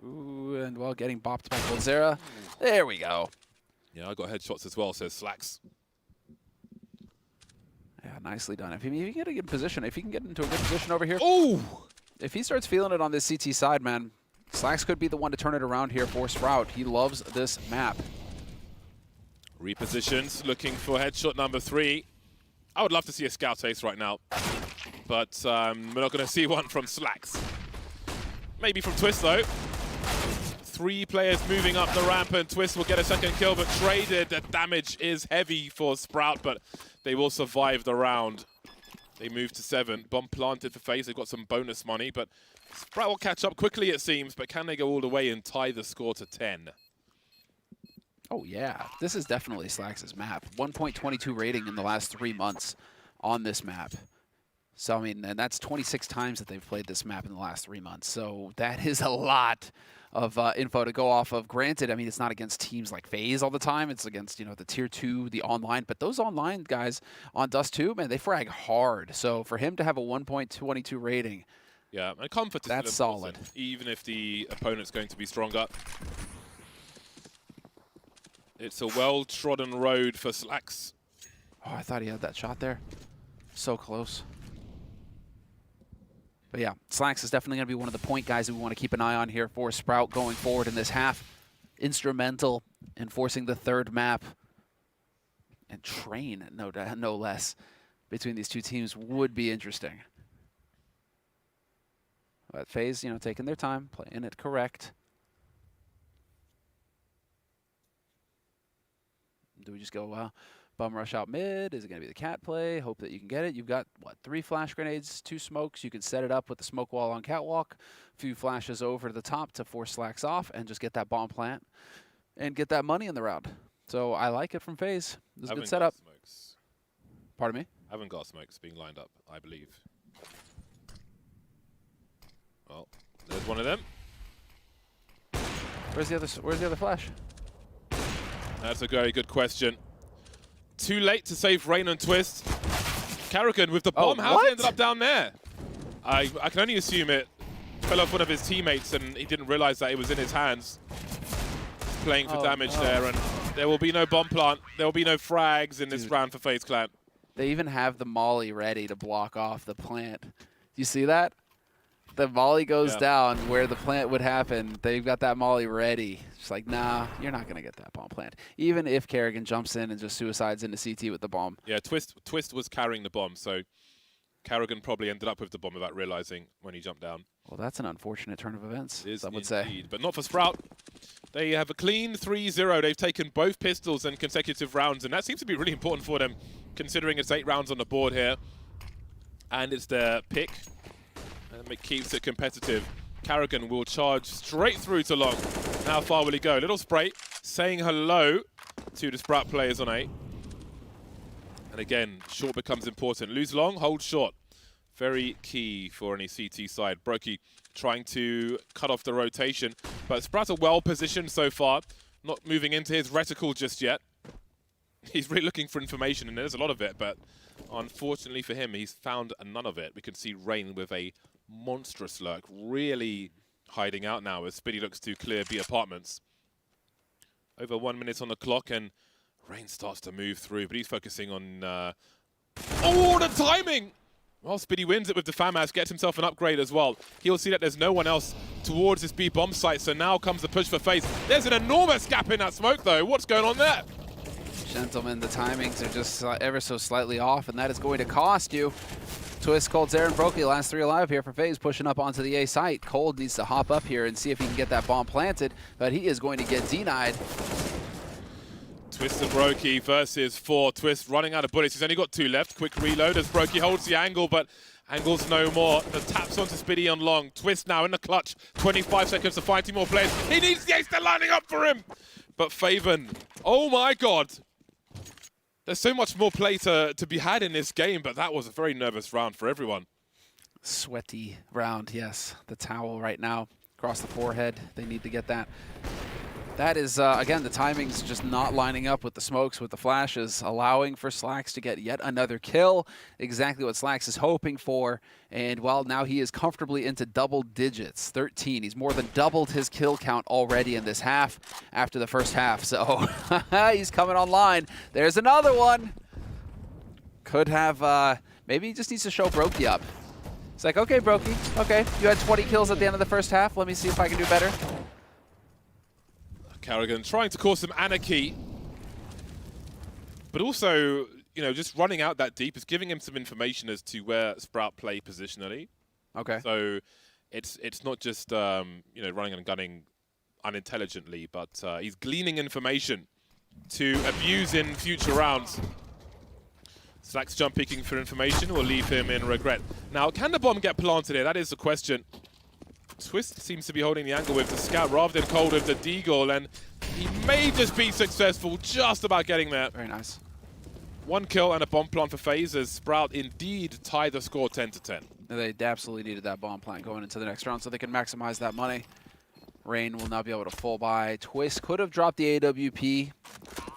Ooh, and well, getting bopped by Coldzera. There we go. Yeah, I got headshots as well, says Slacks. Yeah, nicely done. If he can get a good position, if he can get into a good position over here. Ooh! If he starts feeling it on this CT side, man, Slacks could be the one to turn it around here for Sprout. He loves this map. Repositions, looking for headshot number 3. I would love to see a scout ace right now, but we're not going to see one from Slacks. Maybe from Twist, though. 3 players moving up the ramp, and Twist will get a second kill, but traded. The damage is heavy for Sprout, but they will survive the round. They move to 7. Bomb planted for FaZe. They've got some bonus money, but Sprout will catch up quickly, it seems, but can they go all the way and tie the score to 10? Oh, yeah. This is definitely Slacks' map. 1.22 rating in the last 3 months on this map. So, I mean, and that's 26 times that they've played this map in the last 3 months. So that is a lot of info to go off of. Granted, I mean, it's not against teams like FaZe all the time. It's against, you know, the Tier 2, the online. But those online guys on Dust 2, man, they frag hard. So for him to have a 1.22 rating, yeah, and comfort is that's solid. Even if the opponent's going to be stronger. It's a well-trodden road for Slacks. Oh, I thought he had that shot there. So close. But yeah, Slacks is definitely going to be one of the point guys that we want to keep an eye on here for Sprout going forward in this half. Instrumental in forcing the 3rd map. And Train, no less, between these two teams would be interesting. But FaZe, you know, taking their time, playing it correct. Do we just go bum rush out mid? Is it going to be the cat play? Hope that you can get it. You've got, what, 3 flash grenades, 2 smokes. You can set it up with the smoke wall on catwalk. A few flashes over to the top to force Slacks off and just get that bomb plant and get that money in the round. So I like it from FaZe. This is a good setup. Smokes. Pardon me? I haven't got smokes being lined up, I believe. Well, there's one of them. Where's the other flash? That's a very good question. Too late to save Rain and Twist. Karrigan with the bomb. How he ended up down there? I can only assume it fell off one of his teammates and he didn't realize that it was in his hands. He's playing for damage there, and there will be no bomb plant. There will be no frags in this round for FaZe Clan. They even have the molly ready to block off the plant. Do you see that? The molly goes down where the plant would happen. They've got that molly ready. It's like, nah, you're not going to get that bomb plant. Even if Karrigan jumps in and just suicides into CT with the bomb. Yeah, Twist was carrying the bomb, so Karrigan probably ended up with the bomb without realizing when he jumped down. Well, that's an unfortunate turn of events, It is some would indeed, say. but not for Sprout. They have a clean 3-0. They've taken both pistols in consecutive rounds, and that seems to be really important for them, considering it's 8 rounds on the board here. And it's their pick, and it keeps it competitive. Karrigan will charge straight through to long. How far will he go? Little spray, saying hello to the Sprout players on 8. And again, short becomes important. Lose long, hold short. Very key for any CT side. Brokey trying to cut off the rotation, but Sprout are well positioned so far. Not moving into his reticle just yet. He's really looking for information, and there's a lot of it, but unfortunately for him, he's found none of it. We can see Rain with a monstrous lurk, really hiding out now as Spiddy looks to clear B apartments. Over 1 minute on the clock, and Rain starts to move through, but he's focusing on... oh, the timing! Well, Spiddy wins it with the FAMAS, gets himself an upgrade as well. He'll see that there's no one else towards this B bomb site, so now comes the push for FaZe. There's an enormous gap in that smoke, though. What's going on there? Gentlemen, the timings are just ever so slightly off, and that is going to cost you. Twist, Cold, Zare, and Brokey, last 3 alive here for FaZe, pushing up onto the A site. Cold needs to hop up here and see if he can get that bomb planted, but he is going to get denied. Twist and Brokey versus 4. Twist running out of bullets. He's only got 2 left. Quick reload as Brokey holds the angle, but angles no more. The taps onto Spiddy on long. Twist now in the clutch. 25 seconds to find 2 more players. He needs the ace. They're lining up for him. But Faven, oh my God. There's so much more play to be had in this game, but that was a very nervous round for everyone. Sweaty round, yes. The towel right now across the forehead. They need to get that. That is, again, the timing's just not lining up with the smokes, with the flashes, allowing for Slacks to get yet another kill. Exactly what Slacks is hoping for. And, well, now he is comfortably into double digits, 13. He's more than doubled his kill count already in this half after the first half. So he's coming online. There's another one. Could have, maybe he just needs to show Brokey up. It's like, okay, Brokey, okay, you had 20 kills at the end of the first half. Let me see if I can do better. Karrigan trying to cause some anarchy, but also, you know, just running out that deep is giving him some information as to where Sprout play positionally. Okay. So it's not just you know, running and gunning unintelligently, but he's gleaning information to abuse in future rounds. Slacks jump peeking for information will leave him in regret. Now, can the bomb get planted here? That is the question. Twist seems to be holding the angle with the scout rather than Cold with the deagle, and he may just be successful, just about getting there. Very nice. 1 kill and a bomb plant for FaZe as Sprout indeed tie the score 10-10. They absolutely needed that bomb plant going into the next round so they can maximize that money. Rain will not be able to full buy. Twist could have dropped the AWP,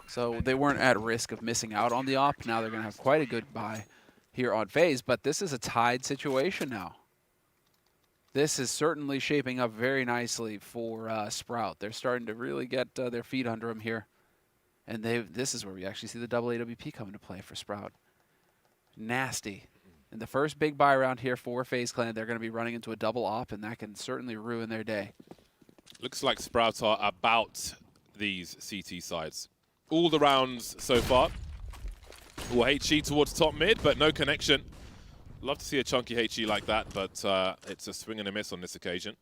so they weren't at risk of missing out on the op. Now they're going to have quite a good buy here on FaZe, but this is a tied situation now. This is certainly shaping up very nicely for Sprout. They're starting to really get their feet under them here. And this is where we actually see the double AWP come into play for Sprout. Nasty. In the first big buy round here for FaZe Clan, they're going to be running into a double op, and that can certainly ruin their day. Looks like Sprout are about these CT sides. All the rounds so far. Well, HE towards top mid, but no connection. Love to see a chunky HE like that, but it's a swing and a miss on this occasion.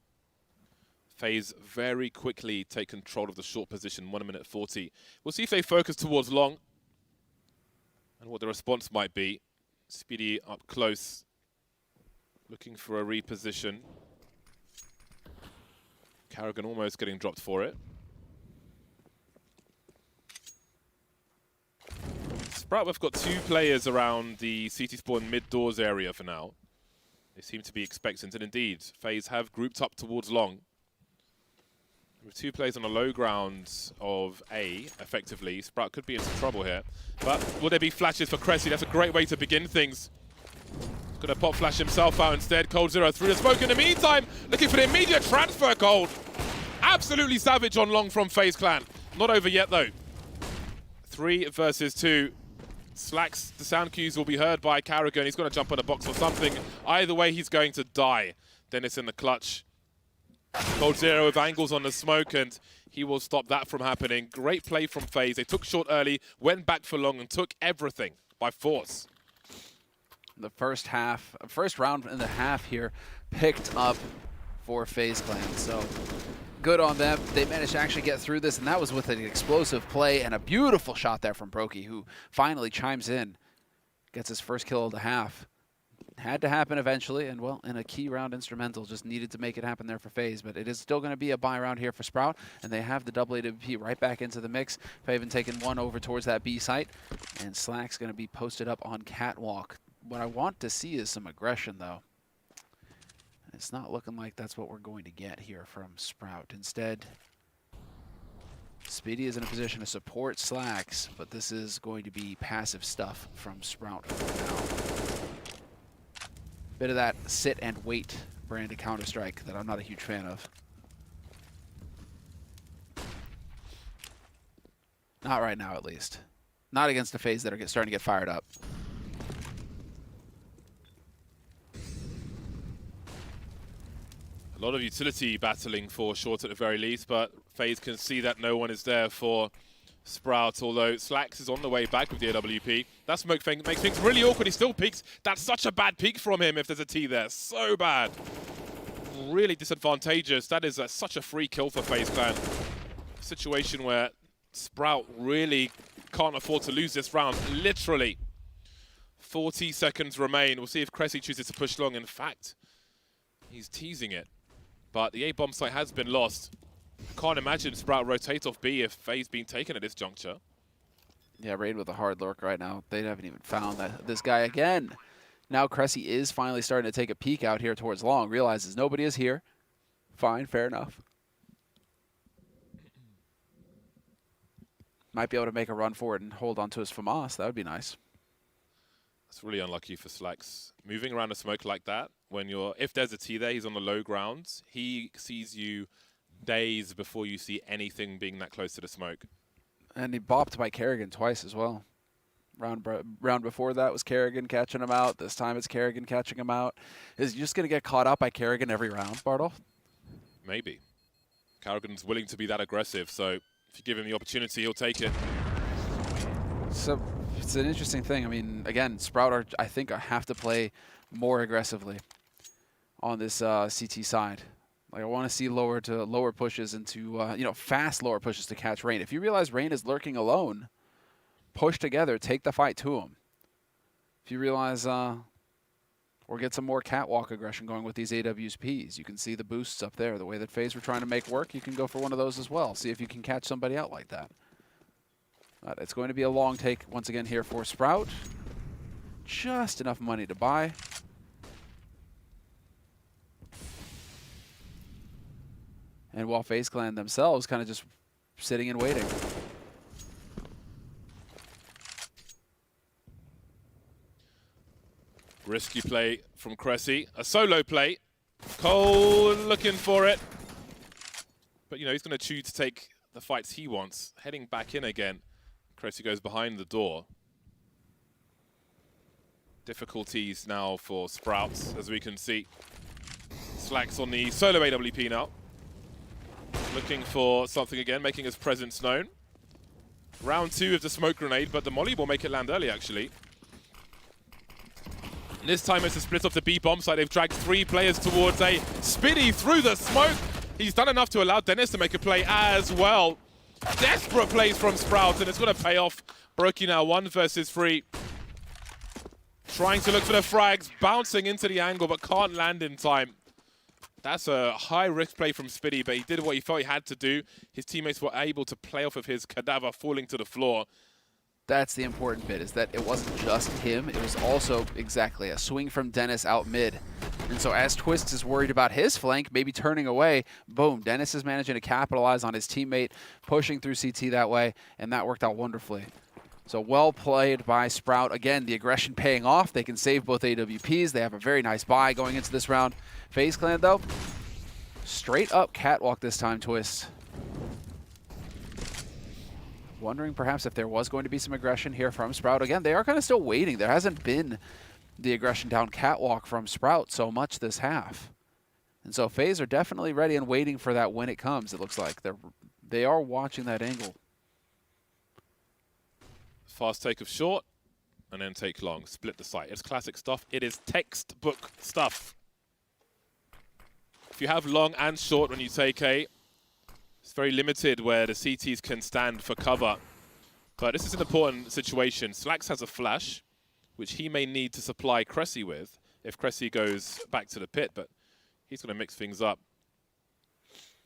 FaZe very quickly take control of the short position, 1 minute 40. We'll see if they focus towards long and what the response might be. Speedy up close, looking for a reposition. Karrigan almost getting dropped for it. Sprout, we've got 2 players around the CT spawn mid-doors area for now. They seem to be expectant, and indeed, FaZe have grouped up towards long. With 2 players on the low ground of A, effectively, Sprout could be in some trouble here. But will there be flashes for Cressy? That's a great way to begin things. Gonna pop flash himself out instead. Cold Zero through the smoke in the meantime, looking for the immediate transfer, Cold. Absolutely savage on long from FaZe Clan. Not over yet, though. 3 versus 2. Slacks, the sound cues will be heard by Karrigan. He's going to jump on a box or something. Either way, he's going to die. Dennis in the clutch. Cold Zero with angles on the smoke, and he will stop that from happening. Great play from FaZe. They took short early, went back for long, and took everything by force. The first round and a half here picked up for FaZe Clan. So good on them. They managed to actually get through this, and that was with an explosive play and a beautiful shot there from Brokey, who finally chimes in, gets his first kill of the half. Had to happen eventually, and well, in a key round instrumental, just needed to make it happen there for FaZe, but it is still going to be a buy round here for Sprout, and they have the double AWP right back into the mix. Faven taking one over towards that B site, and Slack's going to be posted up on Catwalk. What I want to see is some aggression, though. It's not looking like that's what we're going to get here from Sprout. Instead, Speedy is in a position to support Slacks, but this is going to be passive stuff from Sprout for now. Bit of that sit and wait brand of Counter-Strike that I'm not a huge fan of. Not right now, at least. Not against the FaZe that are starting to get fired up. A lot of utility battling for short at the very least, but FaZe can see that no one is there for Sprout, although Slacks is on the way back with the AWP. That smoke thing makes things really awkward. He still peeks. That's such a bad peek from him if there's a T there. So bad. Really disadvantageous. That is such a free kill for FaZe Clan. Situation where Sprout really can't afford to lose this round. Literally. 40 seconds remain. We'll see if Cressy chooses to push long. In fact, he's teasing it. But the A-bomb site has been lost. I can't imagine Sprout rotate off B if FaZe being taken at this juncture. Yeah, Raid with a hard lurk right now. They haven't even found this guy again. Now Cressy is finally starting to take a peek out here towards long. Realizes nobody is here. Fine, fair enough. Might be able to make a run for it and hold on to his FAMAS. That would be nice. It's really unlucky for Slacks. Moving around a smoke like that, when if there's a T there, he's on the low ground. He sees you days before you see anything being that close to the smoke. And he bopped by Kerrigan twice as well. Round before that was Kerrigan catching him out. This time it's Kerrigan catching him out. Is he just going to get caught up by Kerrigan every round, Bartle? Maybe. Kerrigan's willing to be that aggressive, so if you give him the opportunity, he'll take it. So it's an interesting thing. I mean, again, Sprout, I think, have to play more aggressively on this CT side. Like, I want to see lower pushes into, fast lower pushes to catch Rain. If you realize Rain is lurking alone, push together, take the fight to him. If you realize, or get some more catwalk aggression going with these AWPs, you can see the boosts up there. The way that FaZe were trying to make work, you can go for one of those as well. See if you can catch somebody out like that. But it's going to be a long take once again here for Sprout. Just enough money to buy. And while FaZe Clan themselves kind of just sitting and waiting. Risky play from Cressy. A solo play. Cole looking for it. But, he's going to choose to take the fights he wants. Heading back in again. Cressy goes behind the door. Difficulties now for Sprouts, as we can see. Slacks on the solo AWP now. Looking for something again, making his presence known. Round 2 of the smoke grenade, but the molly will make it land early, actually. And this time it's a split off the B bomb side. They've dragged 3 players towards a Spiddy through the smoke. He's done enough to allow Dennis to make a play as well. Desperate plays from Sprout, and it's going to pay off. Brokey now 1 versus 3. Trying to look for the frags, bouncing into the angle, but can't land in time. That's a high-risk play from Spiddy, but he did what he felt he had to do. His teammates were able to play off of his cadaver falling to the floor. That's the important bit, is that it wasn't just him. It was also, exactly, a swing from Dennis out mid. And so as Twists is worried about his flank, maybe turning away, boom, Dennis is managing to capitalize on his teammate, pushing through CT that way, and that worked out wonderfully. So well played by Sprout. Again, the aggression paying off. They can save both AWPs. They have a very nice buy going into this round. FaZe Clan, though, straight up catwalk this time, Twist. Wondering perhaps if there was going to be some aggression here from Sprout. Again, they are kind of still waiting. There hasn't been the aggression down catwalk from Sprout so much this half. And so FaZe are definitely ready and waiting for that when it comes, it looks like. They are watching that angle. Fast take of short. and then take long. Split the site. It's classic stuff. It is textbook stuff. If you have long and short when you take A, it's very limited where the CTs can stand for cover. But this is an important situation. Slax has a flash, which he may need to supply Cressy with if Cressy goes back to the pit, but he's going to mix things up.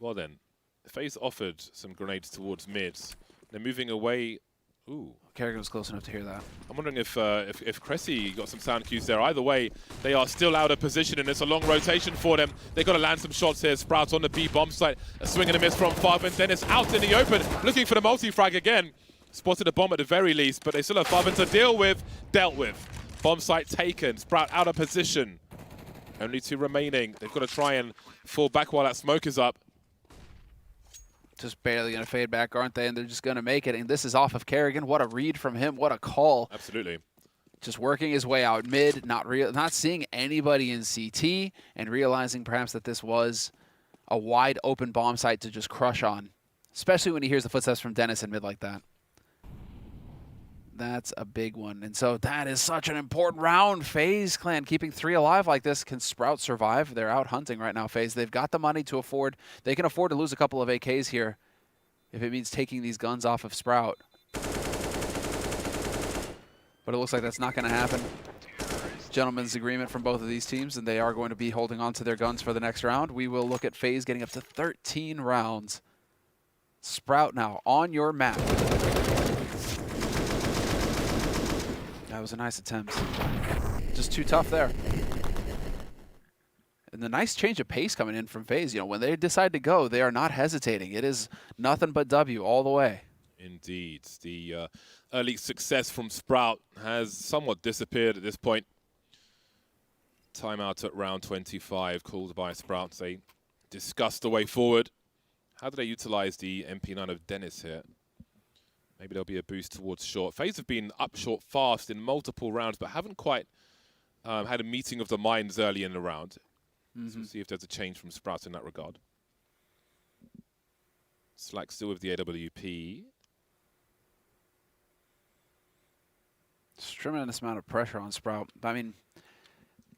Well then, FaZe offered some grenades towards mids. They're moving away. Ooh. Kerrigan was close enough to hear that. I'm wondering if Cressy got some sound cues there. Either way, they are still out of position, and it's a long rotation for them. They've got to land some shots here. Sprout on the B bomb site. A swing and a miss from Farvin. Dennis out in the open, looking for the multi-frag again. Spotted a bomb at the very least, but they still have Farvin to deal with. Dealt with. Bomb site taken. Sprout out of position. Only 2 remaining. They've got to try and fall back while that smoke is up. Just barely going to fade back, aren't they? And they're just going to make it. And this is off of Kerrigan. What a read from him. What a call. Absolutely. Just working his way out mid, not seeing anybody in CT, and realizing perhaps that this was a wide open bomb site to just crush on, especially when he hears the footsteps from Dennis in mid like that. That's a big one. And so that is such an important round. FaZe clan keeping 3 alive like this. Can Sprout survive? They're out hunting right now, FaZe. They've got the money to afford. They can afford to lose a couple of AKs here if it means taking these guns off of Sprout. But it looks like that's not going to happen. Gentlemen's agreement from both of these teams, and they are going to be holding on to their guns for the next round. We will look at FaZe getting up to 13 rounds. Sprout now on your map. That was a nice attempt. Just too tough there. And the nice change of pace coming in from FaZe. You know, when they decide to go, they are not hesitating. It is nothing but W all the way. Indeed. The early success from Sprout has somewhat disappeared at this point. Timeout at round 25 called by Sprout. They discuss the way forward. How do they utilize the MP9 of Dennis here? Maybe there'll be a boost towards short. FaZe have been up short fast in multiple rounds, but haven't quite had a meeting of the minds early in the round. So we'll see if there's a change from Sprout in that regard. Slack still with the AWP. It's a tremendous amount of pressure on Sprout. I mean,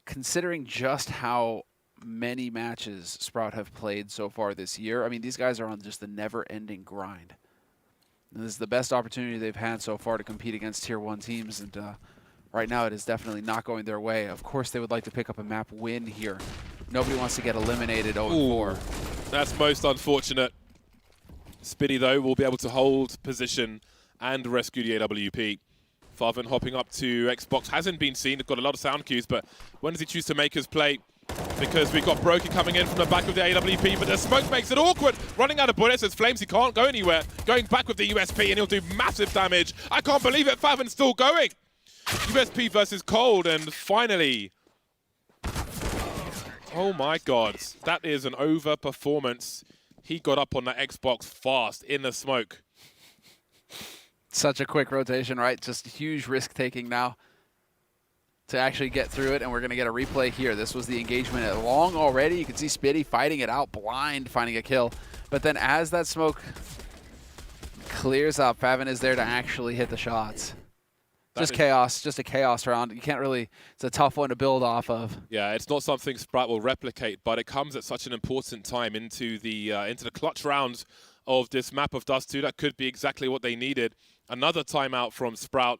considering just how many matches Sprout have played so far this year, I mean, these guys are on just the never-ending grind. And this is the best opportunity they've had so far to compete against Tier 1 teams, and right now it is definitely not going their way. Of course, they would like to pick up a map win here. Nobody wants to get eliminated 0-4. That's most unfortunate. Spiddy, though, will be able to hold position and rescue the AWP. Farvin hopping up to Xbox. Hasn't been seen. They've got a lot of sound cues, but when does he choose to make his play? Because we've got Brokey coming in from the back of the AWP, but the smoke makes it awkward. Running out of bullets as Flames, he can't go anywhere. Going back with the USP, and he'll do massive damage. I can't believe it, Favin's still going. USP versus Cold, and finally... Oh my god, that is an over-performance. He got up on that Xbox fast in the smoke. Such a quick rotation, right? Just huge risk-taking now to actually get through it, and we're going to get a replay here. This was the engagement at long already. You can see Spiddy fighting it out blind, finding a kill. But then as that smoke clears up, Favin is there to actually hit the shots. Just chaos, just a chaos round. You can't really, it's a tough one to build off of. Yeah, it's not something Sprout will replicate, but it comes at such an important time into the clutch rounds of this map of Dust 2. That could be exactly what they needed. Another timeout from Sprout.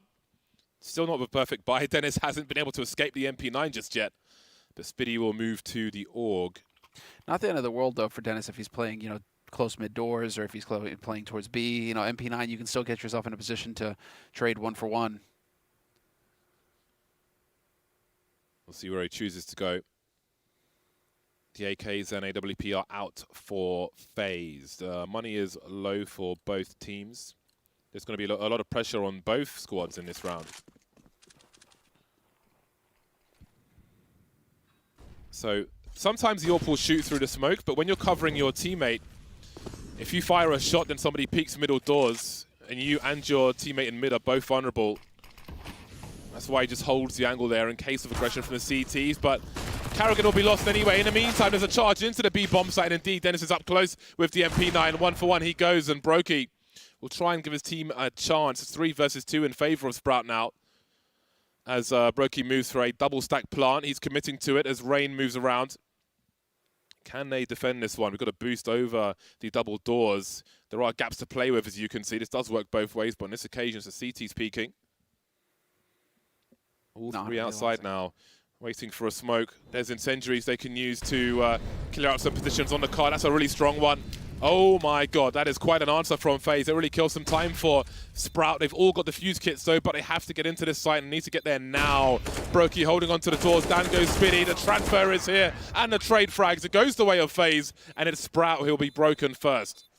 Still not a perfect buy. Dennis hasn't been able to escape the MP9 just yet. But Spiddy will move to the AUG. Not the end of the world, though, for Dennis if he's playing, you know, close mid-doors or if he's playing towards B. You know, MP9, you can still get yourself in a position to trade 1-for-1. We'll see where he chooses to go. The AKs and AWP are out for FaZe. Money is low for both teams. There's going to be a lot of pressure on both squads in this round. So sometimes the AWP will shoot through the smoke, but when you're covering your teammate, if you fire a shot, then somebody peeks middle doors, and you and your teammate in mid are both vulnerable. That's why he just holds the angle there in case of aggression from the CTs, but Kerrigan will be lost anyway. In the meantime, there's a charge into the B bomb site. Indeed, Dennis is up close with the MP9. 1-for-1 he goes, and Brokey will try and give his team a chance. It's 3 versus 2 in favor of Sprout now. as Brokey moves for a double stack plant. He's committing to it as Rain moves around. Can they defend this one? We've got to boost over the double doors. There are gaps to play with, as you can see. This does work both ways, but on this occasion, the CT's peeking. All three outside now, waiting for a smoke. There's incendiaries they can use to clear out some positions on the car. That's a really strong one. Oh my god, that is quite an answer from FaZe. It really kills some time for Sprout. They've all got the fuse kits though, but they have to get into this site and need to get there now. Brokey holding onto the doors, down goes Spinny, the transfer is here, and the trade frags. It goes the way of FaZe, and it's Sprout who'll be broken first.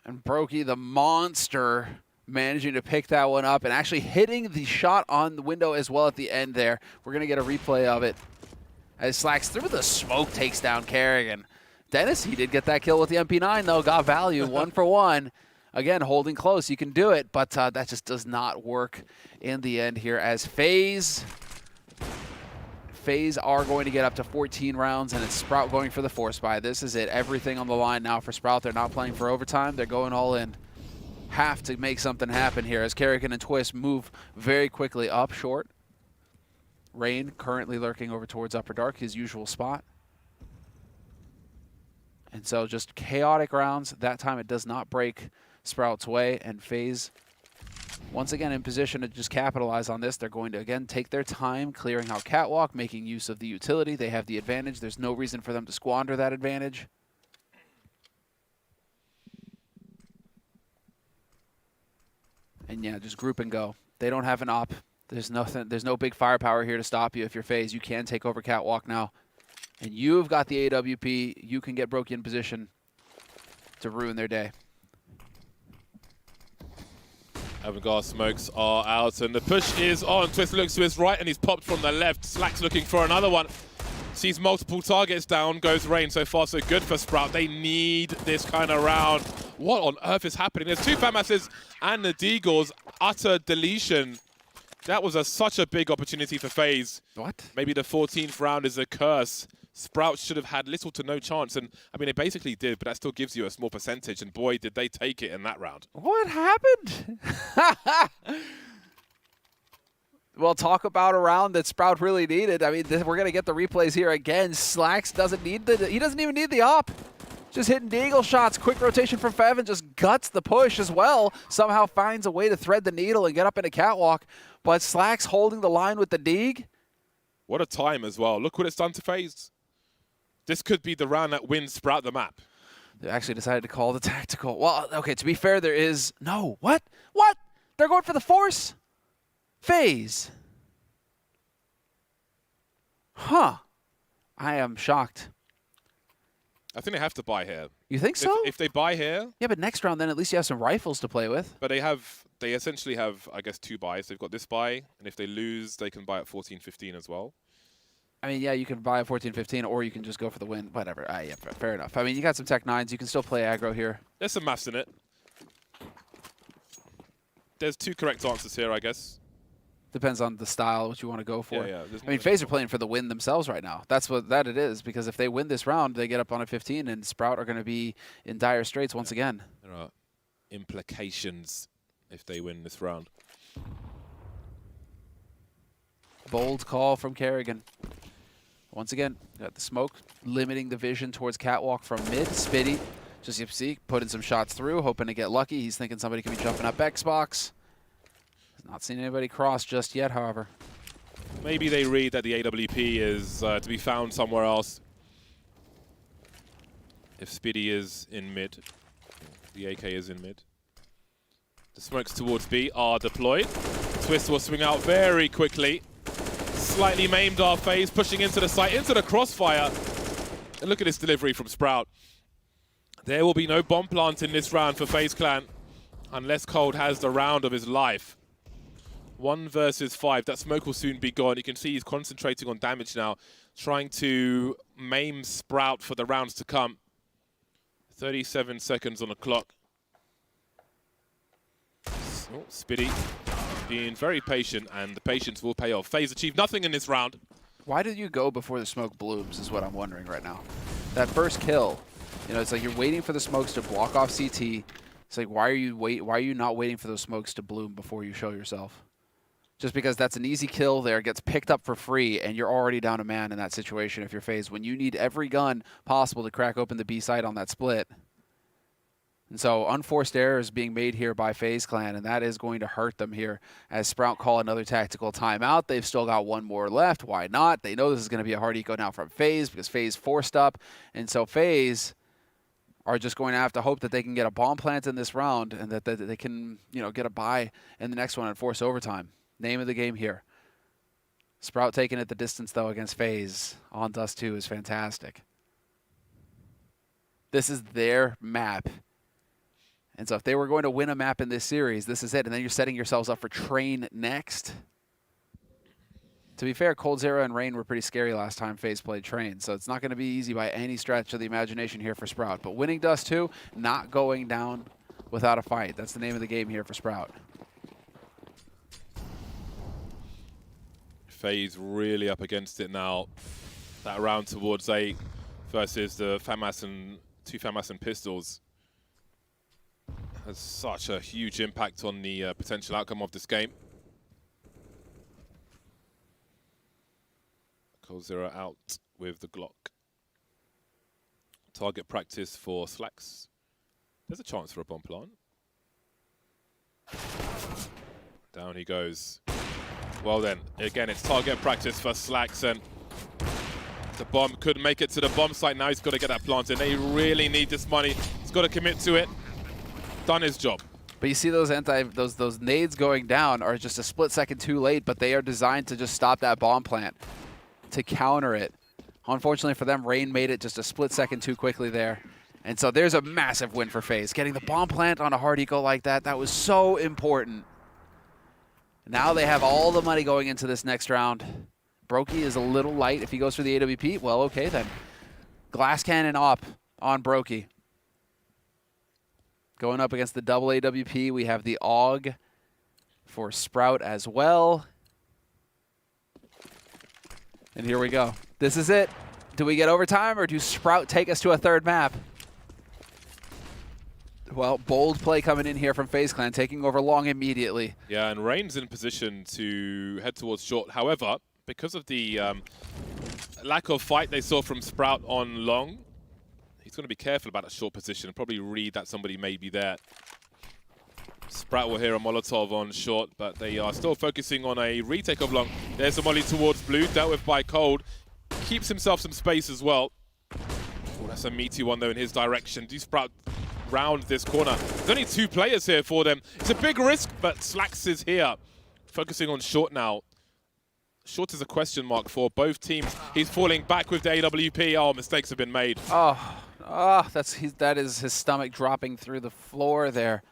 And Brokey, the monster, managing to pick that one up and actually hitting the shot on the window as well at the end there. We're going to get a replay of it as Slacks through the smoke takes down Kerrigan. Dennis, he did get that kill with the MP9 though, got value, 1 for 1. Again, holding close, you can do it, but that just does not work in the end here as FaZe are going to get up to 14 rounds, and it's Sprout going for the force buy. This is it, everything on the line now for Sprout. They're not playing for overtime, they're going all in. Have to make something happen here as Kerrigan and Twist move very quickly up short. Rain currently lurking over towards Upper Dark, his usual spot. And so just chaotic rounds. That time it does not break Sprout's way, and FaZe once again in position to just capitalize on this. They're going to again take their time clearing out Catwalk, making use of the utility. They have the advantage. There's no reason for them to squander that advantage. And yeah, just group and go. They don't have an op. There's nothing. There's no big firepower here to stop you. If you're FaZe, you can take over Catwalk now. And you've got the AWP. You can get Brokey in position to ruin their day. Avantgarde smokes are out, and the push is on. Twist looks to his right, and he's popped from the left. Slack's looking for another one. Sees multiple targets down, goes Rain. So far, so good for Sprout. They need this kind of round. What on earth is happening? There's 2 Fatmasses and the Deagles. Utter deletion. That was such a big opportunity for FaZe. What? Maybe the 14th round is a curse. Sprout should have had little to no chance, and I mean, they basically did, but that still gives you a small percentage, and boy, did they take it in that round. What happened? Well, talk about a round that Sprout really needed. I mean, we're going to get the replays here again. Slacks doesn't need he doesn't even need the op. Just hitting deagle shots. Quick rotation from Fev and just guts the push as well. Somehow finds a way to thread the needle and get up into Catwalk. But Slacks holding the line with the Deag. What a time as well. Look what it's done to FaZe. This could be the round that wins Sprout the map. They actually decided to call the tactical. Well, okay, to be fair, there is... No, what? What? They're going for the force? FaZe. Huh. I am shocked. I think they have to buy here. You think so? If they buy here... Yeah, but next round, then at least you have some rifles to play with. But they essentially have, I guess, 2 buys. They've got this buy, and if they lose, they can buy at 14-15 as well. I mean, yeah, you can buy a 14-15, or you can just go for the win. Whatever. Yeah, fair enough. I mean, you got some Tech 9s. You can still play aggro here. There's some maths in it. There's 2 correct answers here, I guess. Depends on the style, what you want to go for. Yeah. I mean, FaZe are playing for the win themselves right now. That's what it is, because if they win this round, they get up on a 15, and Sprout are going to be in dire straits once again. There are implications if they win this round. Bold call from Kerrigan. Once again, got the smoke, limiting the vision towards Catwalk from mid. Spitty, just you see, putting some shots through, hoping to get lucky. He's thinking somebody could be jumping up Xbox. Not seen anybody cross just yet, however. Maybe they read that the AWP is to be found somewhere else. If Spitty is in mid, the AK is in mid. The smokes towards B are deployed. Twist will swing out very quickly. Slightly maimed our FaZe, pushing into the site, into the crossfire. And look at this delivery from Sprout. There will be no bomb plant in this round for FaZe Clan unless Cold has the round of his life. 1 versus 5. That smoke will soon be gone. You can see he's concentrating on damage now, trying to maim Sprout for the rounds to come. 37 seconds on the clock. Oh, Spitty being very patient, and the patience will pay off. FaZe achieved nothing in this round. Why did you go before the smoke blooms is what I'm wondering right now. That first kill, you know, it's like you're waiting for the smokes to block off CT. It's like, why are you not waiting for those smokes to bloom before you show yourself? just because that's an easy kill there, gets picked up for free, and you're already down a man in that situation if you're FaZe, when you need every gun possible to crack open the B site on that split. And so unforced errors being made here by FaZe Clan, and that is going to hurt them here as Sprout call another tactical timeout. They've still got one more left. Why not? They know this is going to be a hard eco now from FaZe because FaZe forced up. And so FaZe are just going to have to hope that they can get a bomb plant in this round and that they can, get a bye in the next one and force overtime. Name of the game here. Sprout taking it the distance, though, against FaZe on Dust 2 is fantastic. This is their map. And so if they were going to win a map in this series, this is it. And then you're setting yourselves up for Train next. To be fair, Cold Zero and Rain were pretty scary last time FaZe played Train, so it's not going to be easy by any stretch of the imagination here for Sprout. But winning Dust 2, not going down without a fight. That's the name of the game here for Sprout. FaZe really up against it now. That round towards 8 versus the two FAMAS and pistols has such a huge impact on the potential outcome of this game. Cold Zero out with the Glock. Target practice for Slacks. There's a chance for a bomb plant. Down he goes. Well then, again, it's target practice for Slacks, and the bomb couldn't make it to the bomb site. Now he's got to get that planted. They really need this money. He's got to commit to it. Done his job. But you see those those nades going down are just a split second too late, but they are designed to just stop that bomb plant, to counter it. Unfortunately for them, Rain made it just a split second too quickly there. And so there's a massive win for FaZe. Getting the bomb plant on a hard eco like that was so important. Now they have all the money going into this next round. Brokey is a little light if he goes for the AWP. Well, okay then. Glass cannon up on Brokey. Going up against the double AWP, we have the AUG for Sprout as well. And here we go. This is it. Do we get overtime, or do Sprout take us to a third map? Well, bold play coming in here from FaZe Clan, taking over long immediately. Yeah, and Rain's in position to head towards short. However, because of the lack of fight they saw from Sprout on long, he's going to be careful about that short position and probably read that somebody may be there. Sprout will hear a Molotov on short, but they are still focusing on a retake of long. There's a molly towards blue, dealt with by Cold. Keeps himself some space as well. Oh, that's a meaty one, though, in his direction. Do Sprout round this corner? There's only 2 players here for them. It's a big risk, but Slacks is here. Focusing on short now. Short is a question mark for both teams. He's falling back with the AWP. Oh, mistakes have been made. That is his stomach dropping through the floor there.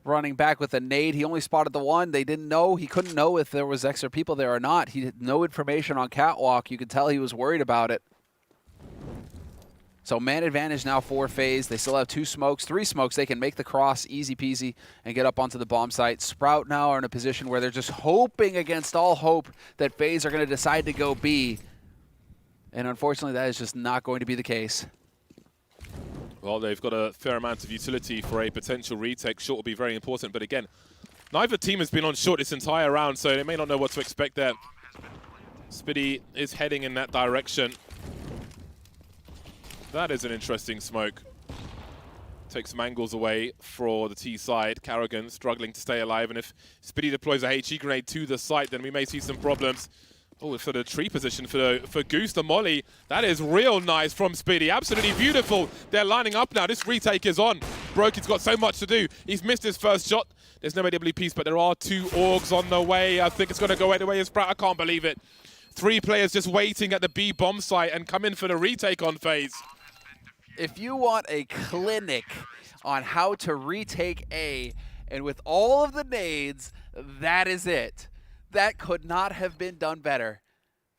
Running back with a nade. He only spotted the one. They didn't know. He couldn't know if there was extra people there or not. He had no information on Catwalk. You could tell he was worried about it. So man advantage now for FaZe. They still have 3 smokes. They can make the cross easy peasy and get up onto the bomb site. Sprout now are in a position where they're just hoping against all hope that FaZe are going to decide to go B. And unfortunately, that is just not going to be the case. Well, they've got a fair amount of utility for a potential retake. Short will be very important, but again, neither team has been on short this entire round, so they may not know what to expect there. Spiddy is heading in that direction. That is an interesting smoke. Takes some angles away for the T side. Carrigan struggling to stay alive, and if Spiddy deploys a HE grenade to the site, then we may see some problems. Oh, for the tree position for Goose, the molly. That is real nice from Spiddy. Absolutely beautiful. They're lining up now. This retake is on. Brokey's got so much to do. He's missed his first shot. There's no AWPs, but there are 2 AUGs on the way. I think it's going to go either way as Sprout. I can't believe it. 3 players just waiting at the B bomb site and come in for the retake on FaZe. If you want a clinic on how to retake A, and with all of the nades, that is it. That could not have been done better.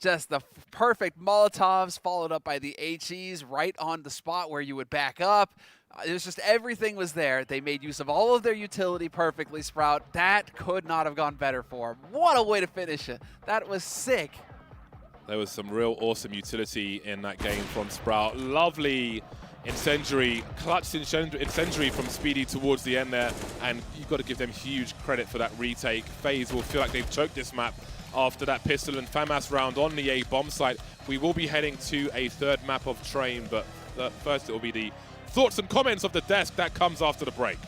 Just the perfect Molotovs followed up by the HEs right on the spot where you would back up. It was just everything was there. They made use of all of their utility perfectly, Sprout. That could not have gone better for them. What a way to finish it. That was sick. There was some real awesome utility in that game from Sprout. Lovely incendiary, clutch incendiary from Speedy towards the end there, and you've got to give them huge credit for that retake. FaZe will feel like they've choked this map after that pistol and FAMAS round on the A bomb site. We will be heading to a third map of Train, but first it will be the thoughts and comments of the desk. That comes after the break.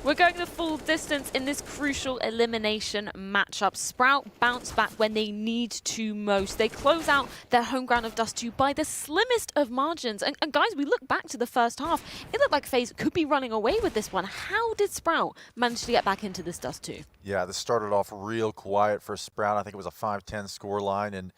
We're going the full distance in this crucial elimination matchup. Sprout bounce back when they need to most. They close out their home ground of Dust 2 by the slimmest of margins. And guys, we look back to the first half. It looked like FaZe could be running away with this one. How did Sprout manage to get back into this Dust 2? Yeah, this started off real quiet for Sprout. I think it was a 5-10 score line. And,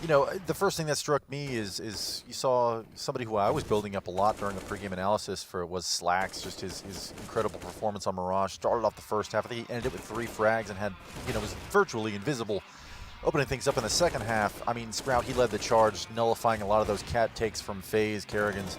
you know, the first thing that struck me is you saw somebody who I was building up a lot during the pregame analysis for was Slacks, just his incredible performance on Mirage. Started off the first half. I think he ended it with 3 frags and had, you know, was virtually invisible. Opening things up in the second half, I mean, Sprout, he led the charge, nullifying a lot of those cat takes from FaZe. Kerrigan's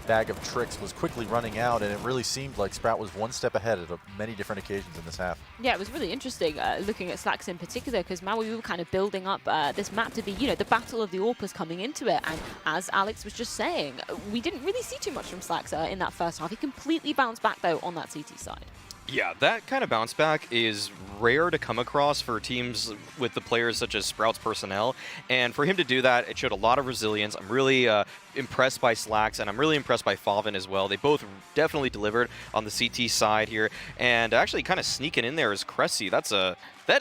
bag of tricks was quickly running out, and it really seemed like Sprout was one step ahead at many different occasions in this half. Yeah, it was really interesting looking at Slacks in particular, because Maui, we were kind of building up this map to be, you know, the battle of the Orpus coming into it. And as Alex was just saying, we didn't really see too much from Slacks in that first half. He completely bounced back, though, on that CT side. Yeah, that kind of bounce back is rare to come across for teams with the players such as Sprout's personnel. And for him to do that, it showed a lot of resilience. I'm really impressed by Slacks, and I'm really impressed by Favin as well. They both definitely delivered on the CT side here. And actually kind of sneaking in there is Cressy. That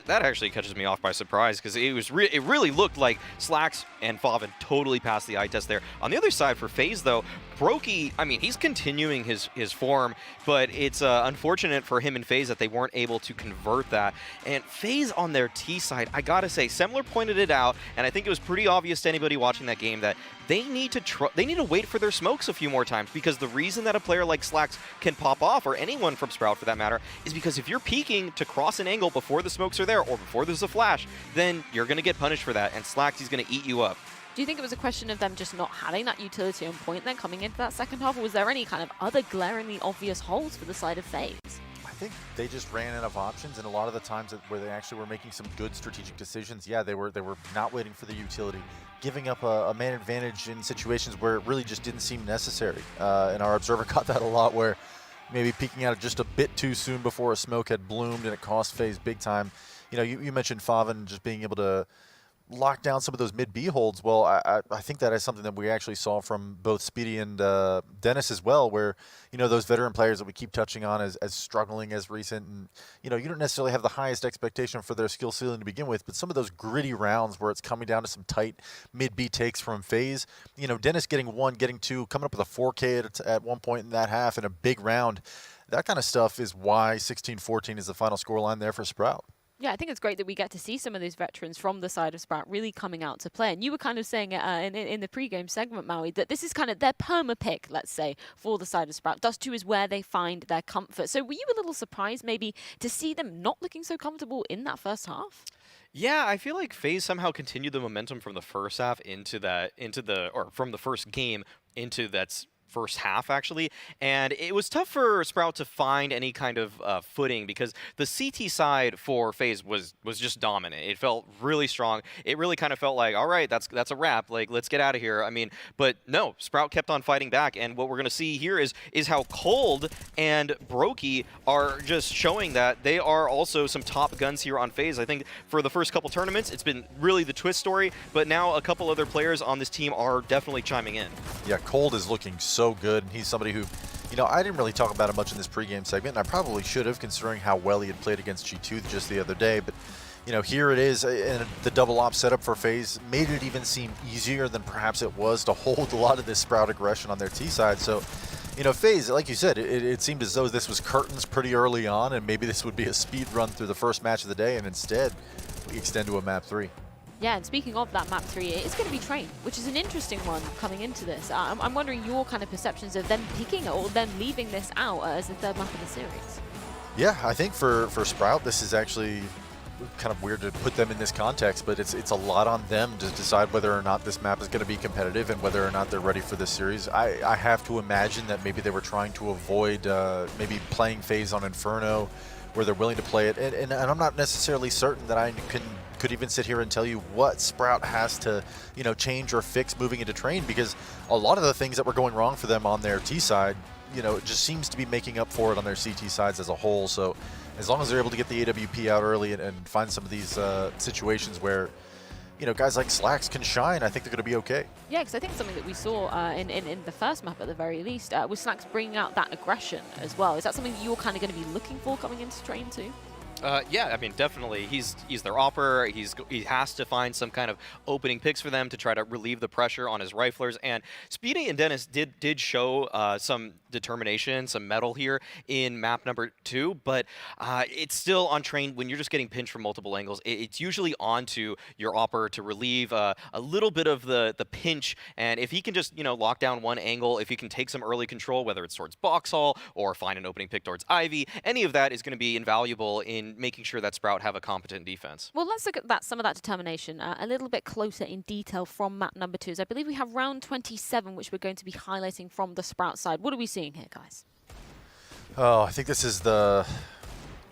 actually catches me off by surprise, because it really looked like Slacks and Favin totally passed the eye test there. On the other side for FaZe, though, Brokey, I mean, he's continuing his form, but it's unfortunate for him and FaZe that they weren't able to convert that. And FaZe on their T side, I gotta say, Semler pointed it out, and I think it was pretty obvious to anybody watching that game that they need to wait for their smokes a few more times, because the reason that a player like Slacks can pop off, or anyone from Sprout for that matter, is because if you're peeking to cross an angle before the smokes are there or before there's a flash, then you're going to get punished for that, and Slacks, he's going to eat you up. Do you think it was a question of them just not having that utility on point then coming into that second half, or was there any kind of other glaringly obvious holes for the side of FaZe? I think they just ran out of options, and a lot of the times where they actually were making some good strategic decisions, yeah, they were not waiting for the utility, giving up a man advantage in situations where it really just didn't seem necessary. And our observer caught that a lot, where maybe peeking out just a bit too soon before a smoke had bloomed, and it cost FaZe big time. You know, you mentioned Favin just being able to lock down some of those mid-B holds. Well, I think that is something that we actually saw from both Speedy and Dennis as well, where, you know, those veteran players that we keep touching on as struggling as recent, and, you know, you don't necessarily have the highest expectation for their skill ceiling to begin with, but some of those gritty rounds where it's coming down to some tight mid-B takes from FaZe, you know, Dennis getting 1, getting 2, coming up with a 4K at one point in that half in a big round, that kind of stuff is why 16-14 is the final scoreline there for Sprout. Yeah, I think it's great that we get to see some of those veterans from the side of Sprout really coming out to play. And you were kind of saying in the pre-game segment, Maui, that this is kind of their perma pick, let's say, for the side of Sprout. Dust 2 is where they find their comfort. So were you a little surprised maybe to see them not looking so comfortable in that first half? Yeah, I feel like FaZe somehow continued the momentum from the first half from the first game into that first half, actually, and it was tough for Sprout to find any kind of footing, because the CT side for FaZe was just dominant. It felt really strong. It really kind of felt like, all right, that's a wrap. Like, let's get out of here. I mean, but no, Sprout kept on fighting back, and what we're gonna see here is how Cold and Brokey are just showing that they are also some top guns here on FaZe. I think for the first couple tournaments, it's been really the Twist story, but now a couple other players on this team are definitely chiming in. Yeah, Cold is looking so good, and he's somebody who, you know, I didn't really talk about him much in this pregame segment, and I probably should have, considering how well he had played against G2 just the other day, but, you know, here it is, and the double op setup for FaZe made it even seem easier than perhaps it was to hold a lot of this Sprout aggression on their T side. So, you know, FaZe, like you said, it seemed as though this was curtains pretty early on, and maybe this would be a speed run through the first match of the day, and instead we extend to a map 3. Yeah, and speaking of that map 3, it's going to be Train, which is an interesting one coming into this. I'm wondering your kind of perceptions of them picking or them leaving this out as the third map of the series. Yeah, I think for Sprout, this is actually kind of weird to put them in this context, but it's a lot on them to decide whether or not this map is going to be competitive and whether or not they're ready for this series. I have to imagine that maybe they were trying to avoid maybe playing FaZe on Inferno, where they're willing to play it, and I'm not necessarily certain that I could even sit here and tell you what Sprout has to, you know, change or fix moving into Train, because a lot of the things that were going wrong for them on their T side, you know, it just seems to be making up for it on their CT sides as a whole. So as long as they're able to get the AWP out early and find some of these situations where, you know, guys like Slacks can shine, I think they're going to be okay. Yeah, because I think something that we saw in the first map at the very least was Slacks bringing out that aggression as well. Is that something that you're kind of going to be looking for coming into Train too? Yeah, I mean, definitely. He's their opper. He has to find some kind of opening picks for them to try to relieve the pressure on his riflers. And Speedy and Dennis did show some determination, some mettle here in map number 2, but it's still on Train when you're just getting pinched from multiple angles. It's usually on to your opper to relieve a little bit of the pinch. And if he can just, you know, lock down one angle, if he can take some early control, whether it's towards Boxhall or find an opening pick towards Ivy, any of that is going to be invaluable in making sure that Sprout have a competent defense. Well, let's look at some of that determination a little bit closer in detail from map number 2. So I believe we have round 27, which we're going to be highlighting from the Sprout side. What are we seeing here, guys? Oh, I think this is this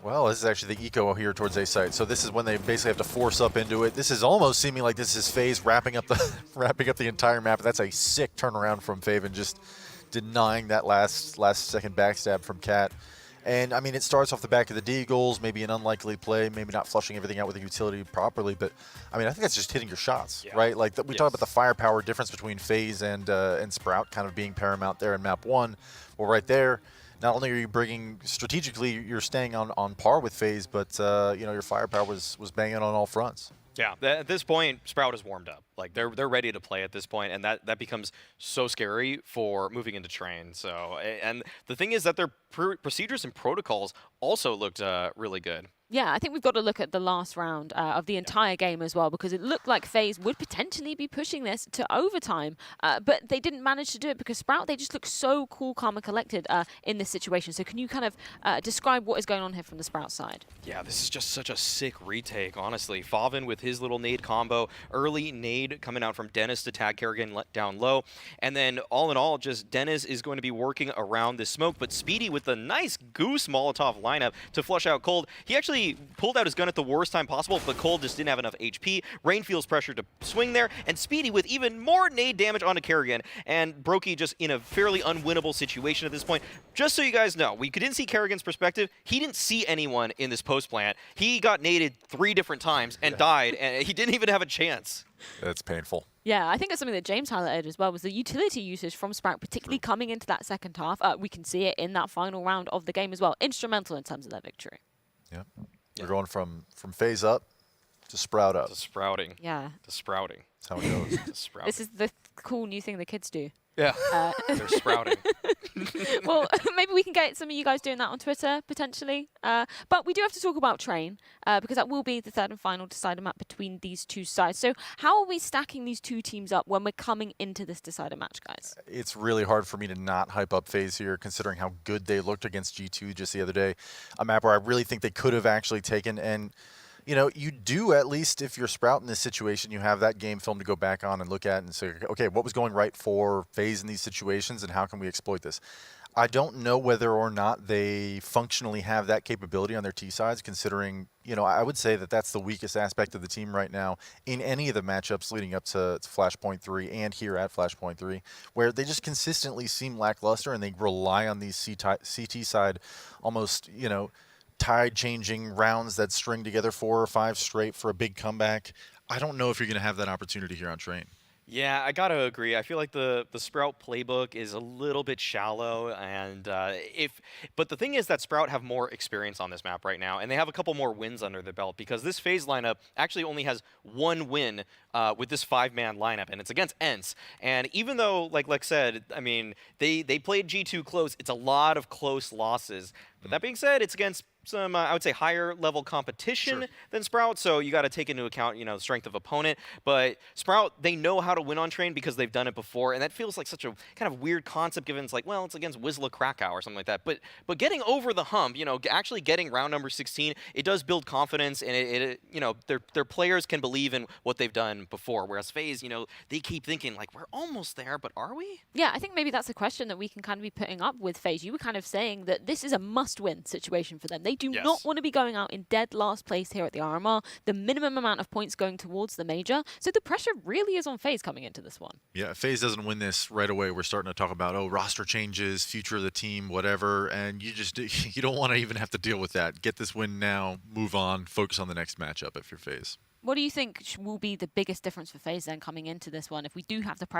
is actually the eco here towards A site. So this is when they basically have to force up into it. This is almost seeming like this is FaZe wrapping up the entire map. That's a sick turnaround from Faven, just denying that last second backstab from Cat. And, I mean, it starts off the back of the Deagles, maybe an unlikely play, maybe not flushing everything out with the utility properly. But, I mean, I think that's just hitting your shots, right? Like, we talk about the firepower difference between FaZe and Sprout kind of being paramount there in map 1. Well, right there, not only are you bringing, strategically, you're staying on par with FaZe, but, you know, your firepower was banging on all fronts. Yeah, at this point, Sprout is warmed up. Like they're ready to play at this point, and that becomes so scary for moving into train. So, and the thing is that their procedures and protocols also looked really good. Yeah, I think we've got to look at the last round of the entire game as well, because it looked like FaZe would potentially be pushing this to overtime, but they didn't manage to do it because Sprout, they just look so cool, calm, and collected in this situation. So can you kind of describe what is going on here from the Sprout side? Yeah, this is just such a sick retake, honestly. Favin with his little nade combo, early nade coming out from Dennis to tag Kerrigan down low, and then all in all, just Dennis is going to be working around this smoke, but Speedy with the nice Goose Molotov lineup to flush out Cold. He actually pulled out his gun at the worst time possible, but Cold just didn't have enough HP. Rain feels pressure to swing there, and Speedy with even more nade damage onto Kerrigan, and Brokey just in a fairly unwinnable situation at this point. Just so you guys know, we didn't see Kerrigan's perspective. He didn't see anyone in this post plant. He got naded 3 different times and died, and he didn't even have a chance. That's painful. Yeah, I think that's something that James highlighted as well, was the utility usage from Sprout, particularly coming into that second half. We can see it in that final round of the game as well. Instrumental in terms of their victory. Yeah. We're going from FaZe up to Sprout up. To sprouting. Yeah. To sprouting. That's how it goes. To sprouting. This is the cool new thing the kids do. Yeah. They're sprouting. Well, maybe we can get some of you guys doing that on Twitter, potentially. But we do have to talk about Train, because that will be the third and final decider map between these two sides. So how are we stacking these two teams up when we're coming into this decider match, guys? It's really hard for me to not hype up FaZe here, considering how good they looked against G2 just the other day. A map where I really think they could have actually taken, and you know, you do, at least if you're Sprout in this situation, you have that game film to go back on and look at and say, okay, what was going right for FaZe in these situations and how can we exploit this? I don't know whether or not they functionally have that capability on their T sides, considering, you know, I would say that that's the weakest aspect of the team right now in any of the matchups leading up to Flashpoint 3 and here at Flashpoint 3, where they just consistently seem lackluster and they rely on these CT side almost, you know, tide-changing rounds that string together 4 or 5 straight for a big comeback. I don't know if you're going to have that opportunity here on Train. Yeah, I gotta agree. I feel like the Sprout playbook is a little bit shallow, and but the thing is that Sprout have more experience on this map right now, and they have a couple more wins under their belt because this FaZe lineup actually only has 1 win with this 5-man lineup, and it's against ENCE. And even though, like Lex said, I mean, they played G2 close, it's a lot of close losses. But that being said, it's against some, I would say, higher level competition than Sprout, so you got to take into account, you know, the strength of opponent. But Sprout, they know how to win on Train because they've done it before, and that feels like such a kind of weird concept given it's like, well, it's against Wisla Krakow or something like that. But getting over the hump, you know, actually getting round number 16, it does build confidence, and it you know, their players can believe in what they've done before. Whereas FaZe, you know, they keep thinking like, we're almost there, but are we? Yeah, I think maybe that's a question that we can kind of be putting up with FaZe. You were kind of saying that this is a must-win situation for them. They do not want to be going out in dead last place here at the RMR. The minimum amount of points going towards the major. So the pressure really is on FaZe coming into this one. Yeah, if FaZe doesn't win this right away, we're starting to talk about, oh, roster changes, future of the team, whatever, and you don't want to even have to deal with that. Get this win now, move on, focus on the next matchup if you're FaZe. What do you think will be the biggest difference for FaZe then coming into this one if we do have the pressure